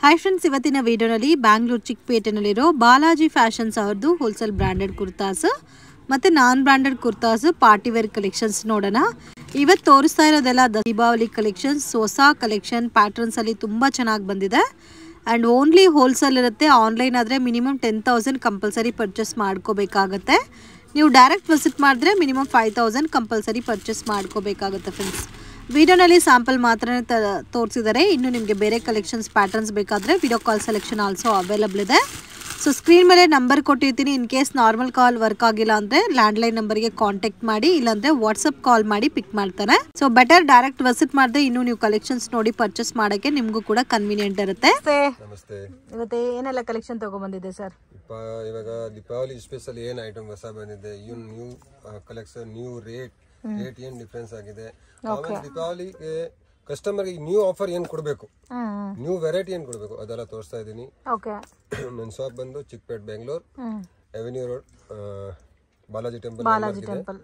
Hi friends, ಇವತ್ತಿನ ವಿಡಿಯೋನಲ್ಲಿ ಬ್ಯಾಂಗ್ಳೂರು ಚಿಕ್ಕಪೇಟೆನಲ್ಲಿರೋ ಬಾಲಾಜಿ ಫ್ಯಾಷನ್ಸ್ ಅವ್ರದ್ದು ಹೋಲ್ಸೇಲ್ ಬ್ರಾಂಡೆಡ್ ಕುರ್ತಾಸ್ ಮತ್ತು non branded kurtas party wear collections ನೋಡೋಣ. ಇವತ್ತು ತೋರಿಸ್ತಾ ಇರೋದೆಲ್ಲ ದೀಪಾವಳಿ ಕಲೆಕ್ಷನ್ಸ್, ಹೊಸ ಕಲೆಕ್ಷನ್ ಪ್ಯಾಟರ್ನ್ಸಲ್ಲಿ ತುಂಬ ಚೆನ್ನಾಗಿ ಬಂದಿದೆ. ಆ್ಯಂಡ್ ಓನ್ಲಿ ಹೋಲ್ಸೇಲ್ ಇರುತ್ತೆ. ಆನ್ಲೈನ್ ಆದರೆ ಮಿನಿಮಮ್ 10,000 ಕಂಪಲ್ಸರಿ ಪರ್ಚೇಸ್ ಮಾಡ್ಕೋಬೇಕಾಗತ್ತೆ. ನೀವು ಡೈರೆಕ್ಟ್ ವಿಸಿಟ್ ಮಾಡಿದ್ರೆ ಮಿನಿಮಮ್ 5,000 ಕಂಪಲ್ಸರಿ ಪರ್ಚೇಸ್ ಮಾಡ್ಕೋಬೇಕಾಗುತ್ತೆ ಫ್ರೆಂಡ್ಸ್. ವಿಡಿಯೋನಲ್ಲಿ ಸ್ಯಾಂಪಲ್ ಮಾತ್ರ ತೋರಿಸಿದ್ದಾರೆ. ಇನ್ನು ನಿಮಗೆ ಬೇರೆ ಕಲೆಕ್ಷನ್ಸ್ ಪ್ಯಾಟರ್ನ್ಸ್ ಬೇಕಾದರೆ video call selection also available ಇದೆ. ಸೊ ಸ್ಕ್ರೀನ್ ಮೇಲೆ ನಂಬರ್ ಕೊಟ್ಟಿರ್ತೀನಿ. In case normal call work ಆಗಿಲ್ಲ ಅಂದರೆ ಲ್ಯಾಂಡ್ಲೈನ್ ನಂಬರ್ಗೆ ಕಾಂಟ್ಯಾಕ್ಟ್ ಮಾಡಿ, ಇಲ್ಲಾಂದರೆ ವಾಟ್ಸಪ್ ಕಾಲ್ ಮಾಡಿ ಪಿಕ್ ಮಾಡ್ತಾರೆ. ಸೊ ಬೆಟರ್ ಡೈರೆಕ್ಟ್ ವಿಸಿಟ್ ಮಾಡಿದ್ರೆ ಇನ್ನು ನೀವು ಕಲೆಕ್ಷನ್ಸ್ ನೋಡಿ ಪರ್ಚೇಸ್ ಮಾಡೋಕ್ಕೆ ನಿಮಗೂ ಕೂಡ ಕನ್ವೀನಿಯಂಟ್ ಇರುತ್ತೆ. ನಮಸ್ತೆ. ಇವತ್ತು ಏನೆಲ್ಲ ಕಲೆಕ್ಷನ್ ತಗೊಂಡ್ಬಂದಿದೆ ಸರ್? ಇವಾಗ ದೀಪಾವಳಿ ಸ್ಪೆಷಲ್ ಏನ್ ಐಟಮ್ ಹೊಸ ಬಂದಿದೆ, ನ್ಯೂ ಕಲೆಕ್ಷನ್, ನ್ಯೂ ರೇಟ್ ಏನ್ ಡಿಫರೆನ್ಸ್ ಆಗಿದೆ. ಆಮೇಲೆ ದೀಪಾವಳಿಗೆ ಕಸ್ಟಮರ್ ನ್ಯೂ ಆಫರ್ ಏನ್ ಕೊಡಬೇಕು, ನ್ಯೂ ವೆರೈಟಿ ಏನ್ ಕೊಡಬೇಕು ಅದೆಲ್ಲ ತೋರಿಸ್ತಾ ಇದೀನಿ. ನನ್ನ ಶಾಪ್ ಬಂದು Chickpet, Bengaluru, avenue road, Balaji temple.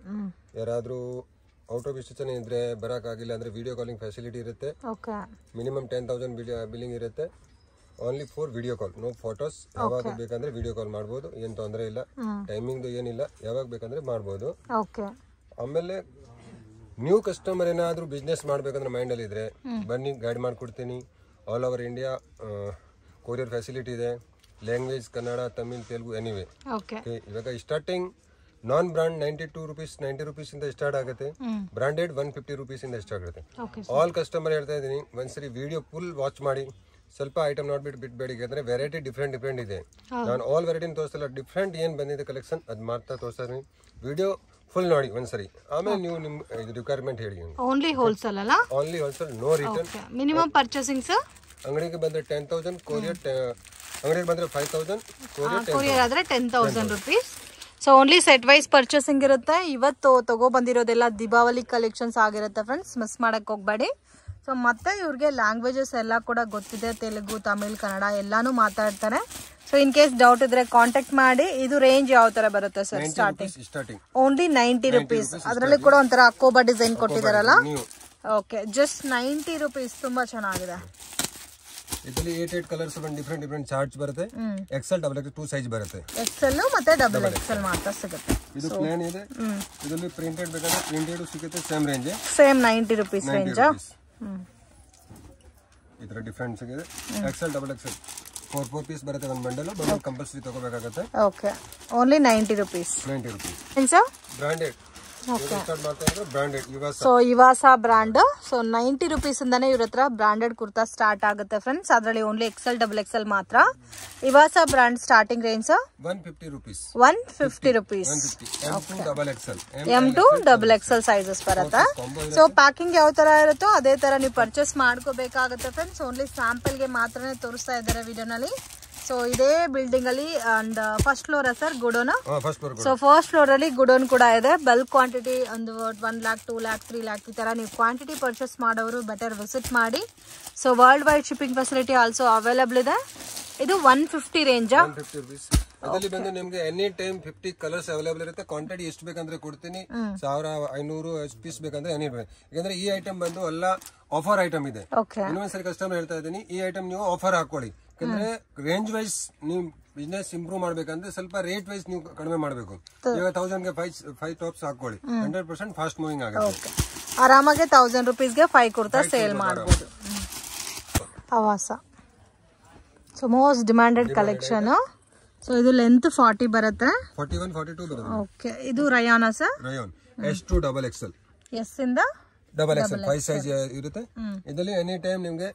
ಯಾರಾದ್ರೂ ಔಟ್ ಆಫ್ ಸ್ಟೇಷನ್ ಇದ್ರೆ ಬರಕ್ ಆಗಿಲ್ಲ ಅಂದ್ರೆ ವಿಡಿಯೋ ಕಾಲಿಂಗ್ ಫೆಸಿಲಿಟಿ ಇರುತ್ತೆ. ಮಿನಿಮಮ್ 10,000 ಬಿಲ್ಲಿಂಗ್ ಇರುತ್ತೆ. Only for video call, no photos. ಯಾವಾಗ ಬೇಕಂದ್ರೆ ವಿಡಿಯೋ ಕಾಲ್ ಮಾಡ್ಬೋದು, ಏನ್ ತೊಂದರೆ ಇಲ್ಲ. ಟೈಮಿಂಗ್ ಏನಿಲ್ಲ, ಯಾವಾಗ ಬೇಕಂದ್ರೆ ಮಾಡ್ಬೋದು. ಆಮೇಲೆ ನ್ಯೂ ಕಸ್ಟಮರ್ ಏನಾದ್ರೂ ಬಿಸ್ನೆಸ್ ಮಾಡ್ಬೇಕಂದ್ರೆ ಮೈಂಡ್ ಅಲ್ಲಿ ಇದ್ರೆ ಬನ್ನಿ, ಗೈಡ್ ಮಾಡ್ಕೊಡ್ತೀನಿ. All over India courier facility ಇದೆ. Language Kannada, Tamil, Telugu, anyway. ಇವಾಗ ಸ್ಟಾರ್ಟಿಂಗ್ ನಾನ್ ಬ್ರಾಂಡ್ 90 rupees ಇಂದ ಸ್ಟಾರ್ಟ್ ಆಗುತ್ತೆ. ಬ್ರಾಂಡೆಡ್ 150 rupees ಇಂದ ಸ್ಟಾರ್ಟ್ ಆಗುತ್ತೆ. ಆಲ್ ಕಸ್ಟಮರ್ ಹೇಳ್ತಾ ಇದೀನಿ, ಒಂದ್ಸರಿ ವಿಡಿಯೋ ಫುಲ್ ವಾಚ್ ಮಾಡಿ. ಸ್ವಲ್ಪ ಐಟಮ್ ನೋಡ್ಬಿಟ್ಟು ಬಿಟ್ಬೇಡಿ, ಯಾಕಂದ್ರೆ ವೆರೈಟಿ ಡಿಫ್ರೆಂಟ್ ಇದೆ. ನಾನು ಆಲ್ ವೆರೈಟಿ ತೋರಿಸಲ್ಲ, ಡಿಫ್ರೆಂಟ್ ಏನ್ ಬಂದಿದೆ ಕಲೆಕ್ಷನ್ ಅದ್ ಮಾಡ್ತಾ ತೋರಿಸ್ತಾ ಇದೀನಿ. ವಿಡಿಯೋ ಫುಲ್ ನೋಡಿ ಒಂದ್ಸರಿ, ಆಮೇಲೆ ನೀವು ನಿಮ್ ರಿಕ್ವೈರ್ಮೆಂಟ್ ಹೇಳಿ. ಓನ್ಲಿ ಹೋಲ್ಸೇಲ್ ಅಲ್ಲ? Only wholesale, no return. Minimum purchasing sir? ಅಂಗಡಿಗೆ ಬಂದ್ರೆ 10,000, ಕೊರಿಯರ್ ಅಂಗಡಿಗೆ ಬಂದ್ರೆ 5,000, ಕೊರಿಯರ್ ಆದ್ರೆ 10,000 rupees. So only set wise purchasing ಇರುತ್ತೆ. ಇವತ್ತು ತಗೋ ಬಂದಿರೋದೆಲ್ಲ ದೀಪಾವಳಿ ಕಲೆಕ್ಷನ್ಸ್ ಆಗಿರುತ್ತೆ ಫ್ರೆಂಡ್ಸ್, ಮಿಸ್ ಮಾಡಕ್ ಹೋಗ್ಬೇಡಿ. ಸೊ ಮತ್ತೆ ಇವ್ರಿಗೆ ಲ್ಯಾಂಗ್ವೇಜಸ್ ಎಲ್ಲ ಕೂಡ ಗೊತ್ತಿದೆ, ತೆಲುಗು, ತಮಿಳ್, ಕನ್ನಡ ಎಲ್ಲಾನು ಮಾತಾಡ್ತಾರೆ. ಸೊ ಇನ್ ಕೇಸ್ ಡೌಟ್ ಇದ್ರೆ ಕಾಂಟ್ಯಾಕ್ಟ್ ಮಾಡಿ. ಇದು ರೇಂಜ್ ಯಾವ ತರ ಬರುತ್ತೆ ಸರ್? Starting only 90 rupees. ಅದರಲ್ಲಿ ಕೂಡ ಒಂಥರ ಅಕೋಬಾ ಡಿಸೈನ್ ಕೊಟ್ಟಿದಾರಲ್ಲ. Okay, just 90 rupees. ತುಂಬಾ ಚೆನ್ನಾಗಿದೆ. ಇದರಲ್ಲಿ 8 ಕಲರ್ಸ್ ಡಿಫರೆಂಟ್ ಚಾರ್ಟ್ಸ್ ಬರುತ್ತೆ. XL, XXL 2 ಸೈಜ್ ಬರುತ್ತೆ. XL ಮತ್ತೆ XXL ಮಾತ್ರ ಸಿಗುತ್ತೆ. ಇದು ಪ್ಲೇನ್ ಇದೆ. ಇದರಲ್ಲಿ ಪ್ರಿಂಟೆಡ್ ಬೇಕಾದ್ರೆ ಪ್ರಿಂಟೆಡ್ ಸಿಗುತ್ತೆ. Same range, same 90 rupees range. ಇದರ ಡಿಫರೆನ್ಸ್ ಇದೆ. XL, XXL 4 ಪೀಸ್ ಬರುತ್ತೆ. ಒಂದು ಬಂಡಲ್ ಕಂಪಲ್ಸರಿ ತಗೋಬೇಕಾಗುತ್ತೆ. Okay, only 90 rupees. 90 rupees. Branded. So ಇವಾಸ ಬ್ರಾಂಡ್. ಸೊ 90 rupees ಇಂದಾನೆ ಇವ್ರ ಹತ್ರ ಬ್ರಾಂಡೆಡ್ ಕುರ್ತಾ ಸ್ಟಾರ್ಟ್ ಆಗುತ್ತೆ ಫ್ರೆಂಡ್ಸ್. ಅದರಲ್ಲಿ ಓನ್ಲಿ XL, XXL ಮಾತ್ರ. ಇವಾಸ brand starting range 150 rupees. 150 rupees. M to XXL sizes ಬರುತ್ತೆ. ಸೊ ಪ್ಯಾಕಿಂಗ್ ಯಾವ ತರ ಇರುತ್ತೋ ಅದೇ ತರ ನೀವು ಪರ್ಚೇಸ್ ಮಾಡ್ಕೋಬೇಕಾಗುತ್ತೆ ಫ್ರೆಂಡ್ಸ್. ಓನ್ಲಿ ಸ್ಯಾಂಪಲ್ ಗೆ ಮಾತ್ರನೇ ತೋರಿಸ್ತಾ ಇದ್ದಾರೆ ವಿಡಿಯೋನಲ್ಲಿ. ಸೊ ಇದೇ ಬಿಲ್ಡಿಂಗ್ ಅಲ್ಲಿ and first floor sir godown. So first floor ಅಲ್ಲಿ ಗುಡೋನ್ ಕೂಡ ಇದೆ. ಬಲ್ಕ್ ಕ್ವಾಂಟಿಟಿ ಒಂದು 1 lakh, 2 lakh, 3 lakh ಈ ತರ ನೀವು ಕ್ವಾಂಟಿಟಿ ಪರ್ಚೇಸ್ ಮಾಡೋರು ಬೆಟರ್ ವಿಸಿಟ್ ಮಾಡಿ. So world wide shipping facility also available ಇದೆ. ಇದು 150 ರೇಂಜ್. 150 rupees. ಅದರಲ್ಲಿ ಬಂದು ನಿಮ್ಗೆ ಎನಿ ಟೈಮ್ 50 ಕಲರ್ಸ್ ಅವೈಲೇಬಲ್ ಇರುತ್ತೆ. ಕ್ವಾಂಟಿಟಿ ಎಷ್ಟು ಬೇಕಂದ್ರೆ ಕೊಡ್ತೀನಿ. 1500 ಪೀಸ್ ಬೇಕಂದ್ರೆ ಎನಿ ಬೇಕು. ಯಾಕಂದ್ರೆ ಈ ಐಟಮ್ ಬಂದು ಎಲ್ಲ ಆಫರ್ ಐಟಮ್ ಇದೆ. ಇನ್ನೊಂದ್ಸರಿ ಕಸ್ಟಮರ್ ಹೇಳ್ತಾ ಇದ್ದೀನಿ, ಈ ಐಟಮ್ ನೀವು ಆಫರ್ ಹಾಕೊಳ್ಳಿ. ಯಾಕಂದ್ರೆ ರೇಂಜ್ ವೈಸ್ ನೀವು ಬಿಸ್ನೆಸ್ ಇಂಪ್ರೂವ್ ಮಾಡ್ಬೇಕಂದ್ರೆ ಸ್ವಲ್ಪ ರೇಟ್ ವೈಸ್ ನೀವು ಕಡಿಮೆ ಮಾಡಬೇಕು. ಇವಾಗ 1000ಗೆ 5 ಟಾಪ್ಸ್ ಹಾಕೊಳ್ಳಿ, 100% ಫಾಸ್ಟ್ ಮೂವಿಂಗ್ ಆಗುತ್ತೆ. ಆರಾಮಾಗಿ 1000 rupees ಗೆ 5 ಕುರ್ತಾ ಸೇಲ್ ಮಾಡಬಹುದು. ಆವಾಸ so most demanded collection. So ಇದು ಲೆಂತ್ 40 ಬರುತ್ತೆ. 41, 42 ಬರುತ್ತೆ. ಓಕೆ, ಇದು Riyan sir? Riyan S to XXL. S ಇಂದ XXL 5 ಸೈಜ್ ಇರುತ್ತೆ. ಇದರಲ್ಲಿ ಎನಿ ಟೈಮ್ ನಿಮ್ಗೆ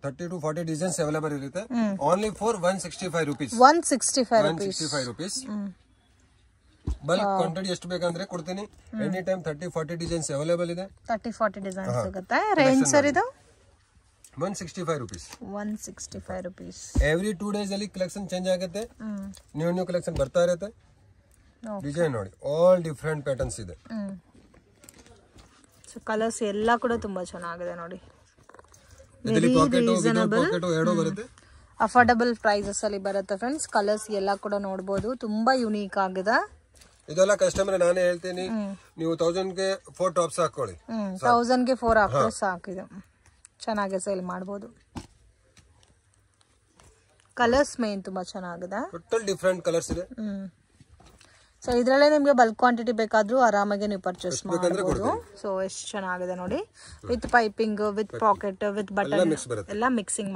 30 to 40 ಡಿಸೈನ್ಸ್ ಅವೈಲೇಬಲ್ ಇರುತ್ತೆ. Only for 165 rupees. 165 rupees. Bulk quantity ಎಷ್ಟು ಬೇಕಂದ್ರೆ ಕೊಡ್ತೀನಿ. ಎನಿ ಟೈಮ್ 30-40 ಡಿಸೈನ್ಸ್ ಅವೈಲೇಬಲ್ ಇದೆ. 30-40 ಡಿಸೈನ್ಸ್ ಸಿಗುತ್ತೆ. ರೇಂಜ್ ಸರ್ ಇದು 165 rupees. 165 rupees. ಎವ್ರಿ 2 days ಅಲ್ಲಿ ಕಲೆಕ್ಷನ್ ಚೇಂಜ್ ಆಗುತ್ತೆ. ನ್ಯೂ ಕಲೆಕ್ಷನ್ ಬರ್ತಾ ಇರುತ್ತೆ. ಡಿಸೈನ್ ನೋಡಿ, ಆಲ್ ಡಿಫರೆಂಟ್ ಪ್ಯಾಟರ್ನ್ಸ್ ಇದೆ. ಸೊ ಕಲರ್ಸ್ ಎಲ್ಲ ಕೂಡ ತುಂಬಾ ಚೆನ್ನಾಗಿದೆ ನೋಡಿ. ಅಫೋರ್ಡಬಲ್ ಪ್ರೈಸಸ್ ಅಲ್ಲಿ ಬರುತ್ತೆ ಫ್ರೆಂಡ್ಸ್. ಕಲರ್ಸ್ ಎಲ್ಲ ಕೂಡ ನೋಡಬಹುದು, ತುಂಬಾ ಯುನೀಕ್ ಆಗಿದೆ. ಇದೆಲ್ಲ ಕಸ್ಟಮರ್ ನಾನೇ ಹೇಳ್ತೀನಿ, ನೀವು 1000ಗೆ 4 ಟಾಪ್ಸ್ ಹಾಕೊಳ್ಳಿ. 1000ಗೆ 4 ಹಾಕಿದ್ರೆ ಸಾಕು. ಇದು ಚೆನ್ನಾಗಿ ಸೇಲ್ ಮಾಡಬಹುದು. ಕಲರ್ಸ್ ಮೇನ್ ತುಂಬಾ ಚೆನ್ನಾಗಿದೆ. ಟೋಟಲ್ ಡಿಫರೆಂಟ್ ಕಲರ್ಸ್ ಇದೆ. ಸೊ ಇದರಲ್ಲೇ ನಿಮಗೆ ಬಲ್ಕ್ ಕ್ವಾಂಟಿಟಿ ಬೇಕಾದ್ರೂ ಆರಾಮಾಗಿ ನೀವು ಪರ್ಚೇಸ್ ಮಾಡಬಹುದು. ಸೊ ಎಷ್ಟು ಚೆನ್ನಾಗಿದೆ ನೋಡಿ, with piping, with packet, with button ಎಲ್ಲ ಮಿಕ್ಸಿಂಗ್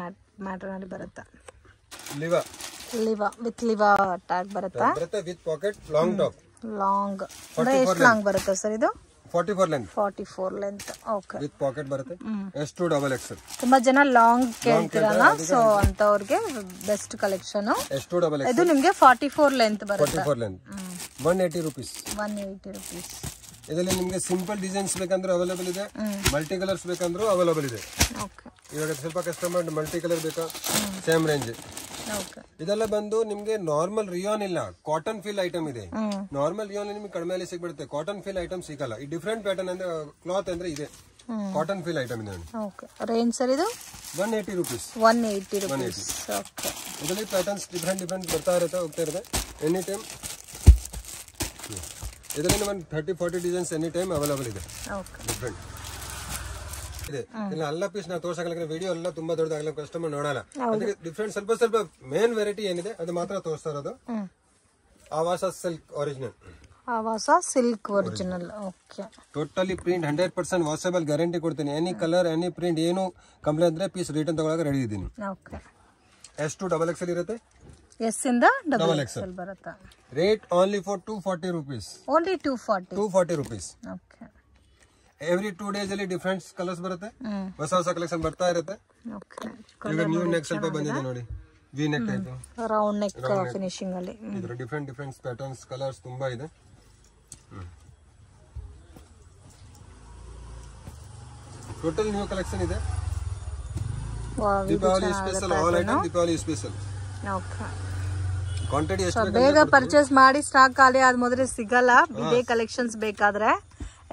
ಮ್ಯಾಟರ್ ಅಲ್ಲಿ ಬರುತ್ತೆ. ಲಿವಾ ವಿತ್ ಲಿವಾ ಟ್ಯಾಗ್ ಬರುತ್ತೆ, with packet, long top. Long ಅಂದ್ರೆ ಎಷ್ಟು ಲಾಂಗ್ ಬರುತ್ತೆ ಸರ್ ಇದು? 44 length. 44 length. Okay. With packet ಬರುತ್ತೆ. S2 XXL. ತುಂಬಾ ಜನ ಲಾಂಗ್ ಕೇಳ್ತಿರಲ್ಲ, ಸೊ ಅಂತವರಿಗೆ ಬೆಸ್ಟ್ ಕಲೆಕ್ಷನ್. S2 XXL. ಇದು ನಿಮಗೆ 44 ಲೆಂತ್ ಬರುತ್ತೆ. 44 ಲೆಂತ್. 180 rupees. 180 rupees. ಇದರಲ್ಲಿ ನಿಮಗೆ ಸಿಂಪಲ್ ಡಿಸೈನ್ಸ್ ಬೇಕಂದ್ರೆ ಅವೈಲೇಬಲ್ ಇದೆ, ಮಲ್ಟಿ ಕಲರ್ಸ್ ಬೇಕಂದ್ರೂ ಅವೈಲೇಬಲ್ ಇದೆ. ಓಕೆ. ಇವಾಗ ಸ್ವಲ್ಪ ಕಸ್ಟಮರ್ ಮಲ್ಟಿ ಕಲರ್ ಬೇಕಾ, ಸೇಮ್ ರೇಂಜ್. ಓಕೆ. ಇದೆಲ್ಲ ಬಂದು ನಿಮ್ಗೆ ನಾರ್ಮಲ್ ರಿಯಾನ್ ಇಲ್ಲ, ಕಾಟನ್ ಫೀಲ್ ಐಟಮ್ ಇದೆ. ನಾರ್ಮಲ್ ರಿಯಾನ್ ನಿಮ್ಗೆ ಕಡಿಮೆಯಲ್ಲಿ ಸಿಗ್ಬಿಡುತ್ತೆ, ಕಾಟನ್ ಫೀಲ್ ಐಟಮ್ ಸಿಗಲ್ಲ. ಈ ಡಿಫ್ರೆಂಟ್ ಪ್ಯಾಟರ್ನ್ ಅಂದ್ರೆ ಕ್ಲಾತ್ ಅಂದ್ರೆ ಇದೆ, ಕಾಟನ್ ಫೀಲ್ ಐಟಮ್ ಇದೆ. ಓಕೆ. ರೇಂಜ್ ಸರ್ ಇದು 180 rupees. 180 rupees. ಓಕೆ. ಇದರಲ್ಲಿ ಪ್ಯಾಟರ್ನ್ಸ್ ಡಿಫ್ರೆಂಟ್ ಬರ್ತಾ ಇರುತ್ತೆ, ಹೋಗ್ತಾ ಇರುತ್ತೆ ಎನಿ ಟೈಮ್. ಇದರಲ್ಲಿ ಒಂದು 30-40 ಡಿಸೈನ್ಸ್ ಎನಿ ಟೈಮ್ ಅವೈಲೇಬಲ್ ಇದೆ. ಓಕೆ. ಡಿಫ್ರೆಂಟ್ ಇದೆ. ಇಲ್ಲ ಅಲ್ಲ ಪೀಸ್ ನಾವು ತೋರ್ಸಕ್ಕೆ ವಿಡಿಯೋ ಎಲ್ಲ ತುಂಬಾ ದೊಡ್ಡದಾಗಲ್ಲ, ಕಸ್ಟಮರ್ ನೋಡಲ್ಲ. ಅದಕ್ಕೆ ಡಿಫ್ರೆಂಟ್ ಸ್ವಲ್ಪ ಮೇನ್ ವೆರೈಟಿ ಏನಿದೆ ಅದು ಮಾತ್ರ ತೋರಿಸ್ತಾ ಇರೋದು. ಆವಾಸ ಸಿಲ್ಕ್ ಒರಿಜಿನಲ್. ಆವಾಸ silk original. Okay. Totally print 100% washable guarantee ಕೊಡ್ತೀನಿ. ಎನಿ ಕಲರ್ ಎನಿ ಪ್ರಿಂಟ್ ಏನು ಕಂಪ್ಲೇಂಟ್ ಅಂದ್ರೆ ಪೀಸ್ ರಿಟರ್ನ್ ತಗೊಳಕ್ಕೆ ರೆಡಿ ಇದ್ದೀನಿ. ಓಕೆ. S2 XXL ಇರುತ್ತೆ, S ಇಂದ XXL ಬರುತ್ತೆ. Rate only for 240 rupees. Only 240 rupees. Okay. Every 2 days ಅಲ್ಲಿ ಡಿಫರೆಂಟ್ ಕಲರ್ಸ್ ಬರುತ್ತೆ, ಹೊಸ ಕಲೆಕ್ಷನ್ ಬರ್ತಾ ಇರುತ್ತೆ. ಓಕೆ. ಈಗ ನ್ಯೂ ನೆಕ್ ಸ್ವಲ್ಪ ಬಂದಿದೆ ನೋಡಿ, V neck type, round neck finishing ಅಲ್ಲಿ. ಇದರ ಡಿಫರೆಂಟ್ ಪ್ಯಾಟರ್ನ್ಸ್ ಕಲರ್ಸ್ ತುಂಬಾ ಇದೆ. ಟೋಟಲ್ ನ್ಯೂ ಕಲೆಕ್ಷನ್ ಇದೆ. Deepavali special, all item Deepavali special. Okay. Quantity ಎಷ್ಟು ಬೇಗ ಪರ್ಚೇಸ್ ಮಾಡಿ, ಸ್ಟಾಕ್ ಖಾಲಿ ಆದ ಮೊದಲೇ ಸಿಗಲ್ಲ. ಇದೇ ಕಲೆಕ್ಷನ್ಸ್ ಬೇಕಾದ್ರೆ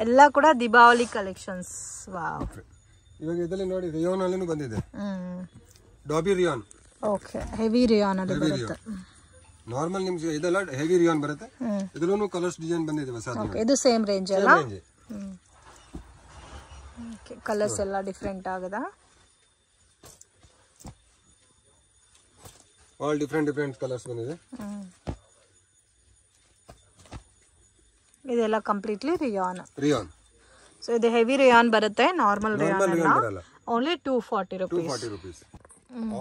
ಎಲ್ಲ ಕೂಡ ದೀಪಾವಳಿ ಕಲೆಕ್ಷನ್ಸ್. ವಾವ್. ಇವಾಗ ಇದರಲ್ಲಿ ನೋಡಿ ರಿಯಾನ್ ಅಲ್ಲಿನೂ ಬಂದಿದೆ, ಡಾಬಿ ರಿಯಾನ್. ಓಕೆ. ಹೆವಿ ರಿಯಾನ್ ಅಲ್ಲಿ ಬರುತ್ತೆ. ನಾರ್ಮಲ್ ನಿಮ್ಗೆ ಇದೆಲ್ಲ ಹೆವಿ ರಿಯಾನ್ ಬರುತ್ತೆ, ಇದರಲ್ಲೂ ಕಲರ್ಸ್ ಡಿಸೈನ್ ಬಂದಿದೆ ಹೊಸ. ಓಕೆ. ಇದು ಸೇಮ್ ರೇಂಜ್ ಅಲ್ಲ? ಓಕೆ. ಕಲರ್ಸ್ ಎಲ್ಲ ಡಿಫರೆಂಟ್ ಆಗಿದೆ. ಆಲ್ ಡಿಫರೆಂಟ್ ಕಲರ್ಸ್ ಬಂದಿದೆ. ಇದೆಲ್ಲ ಕಂಪ್ಲೀಟ್ಲಿ ರಿಯಾನ್. ಸೊ ಇದು ಹೆವಿ ರಿಯಾನ್ ಬರುತ್ತೆ, ನಾರ್ಮಲ್ ರಿಯಾನ್ ಅಲ್ಲ. Only 240 rupees.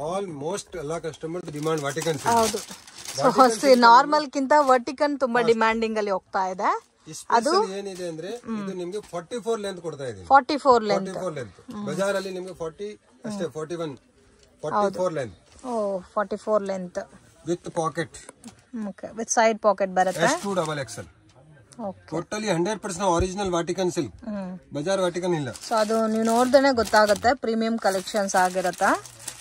ಆಲ್ಮೋಸ್ಟ್ ಎಲ್ಲ ಕಸ್ಟಮರ್ ಡಿಮಾಂಡ್ ವಾಟಿಕನ್. ಹೌದು. ಸೊ ನಾರ್ಮಲ್ ಕಿಂತ ವರ್ಟಿಕನ್ ತುಂಬಾ ಡಿಮಾಂಡಿಂಗ್ ಅಲ್ಲಿ ಹೋಗ್ತಾ ಇದೆ. ಅದು ಏನಿದೆ ಅಂದ್ರೆ ಇದು ನಿಮಗೆ 44 ಲೆಂತ್ ಕೊಡ್ತಾ ಇದೀನಿ. 44 ಲೆಂತ್. ಬಜಾರ್ ಅಲ್ಲಿ ನಿಮಗೆ 40 ಅಷ್ಟೇ, 41 44 length. Oh 44 length with pocket. Okay. With side pocket ಬರುತ್ತೆ. S2 XXL. Okay. Totally 100% original Vatican silk, ಬಜಾರ್ ವಾಟಿಕನ್ ಇಲ್ಲ. ಸೊ ಅದು ನೀವು ನೋಡಿದ್ರೆ ಗೊತ್ತಾಗುತ್ತೆ, ಪ್ರೀಮಿಯಂ ಕಲೆಕ್ಷನ್ಸ್ ಆಗಿರುತ್ತೆ.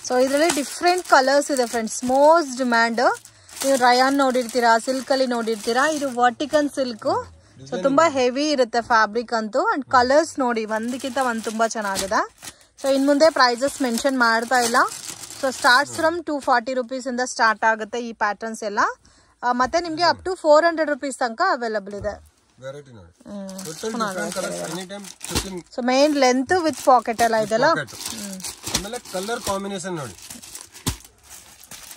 ಸೊ ಇದರಲ್ಲಿ ಡಿಫ್ರೆಂಟ್ ಕಲರ್ಸ್ ಇದೆ ಫ್ರೆಂಡ್ಸ್, ಮೋಸ್ಟ್ ಡಿಮ್ಯಾಂಡ್. ನೀವು ರಯಾನ್ ನೋಡಿರ್ತೀರಾ, ಸಿಲ್ಕ್ ಅಲ್ಲಿ ನೋಡಿರ್ತೀರಾ, ಇದು ವರ್ಟಿಕನ್ ಸಿಲ್ಕ್. ಸೊ ತುಂಬಾ ಹೆವಿ ಇರುತ್ತೆ ಫ್ಯಾಬ್ರಿಕ್ ಅಂತೂ. ಅಂಡ್ ಕಲರ್ಸ್ ನೋಡಿ ಒಂದಕ್ಕಿಂತ ಒಂದು ತುಂಬಾ ಚೆನ್ನಾಗಿದೆ. ಸೊ ಇನ್ ಮುಂದೆ ಪ್ರೈಸಸ್ ಮೆನ್ಷನ್ ಮಾಡ್ತಾ ಇಲ್ಲ. ಸೊ ಸ್ಟಾರ್ಟ್ಸ್ ಫ್ರಮ್ 240 rupees ಇಂದ ಸ್ಟಾರ್ಟ್ ಆಗುತ್ತೆ ಈ ಪ್ಯಾಟರ್ನ್ಸ್ ಎಲ್ಲ. ಮತ್ತೆ ನಿಮ್ಗೆ ಅಪ್ ಟು 400 rupees ತನಕ ಅವೈಲಬಲ್ ಇದೆ. So main length with packet ಎಲ್ಲ ಇದೆಲ್ಲ. ಕಲರ್ ಕಾಂಬಿನೇಷನ್ ನೋಡಿ,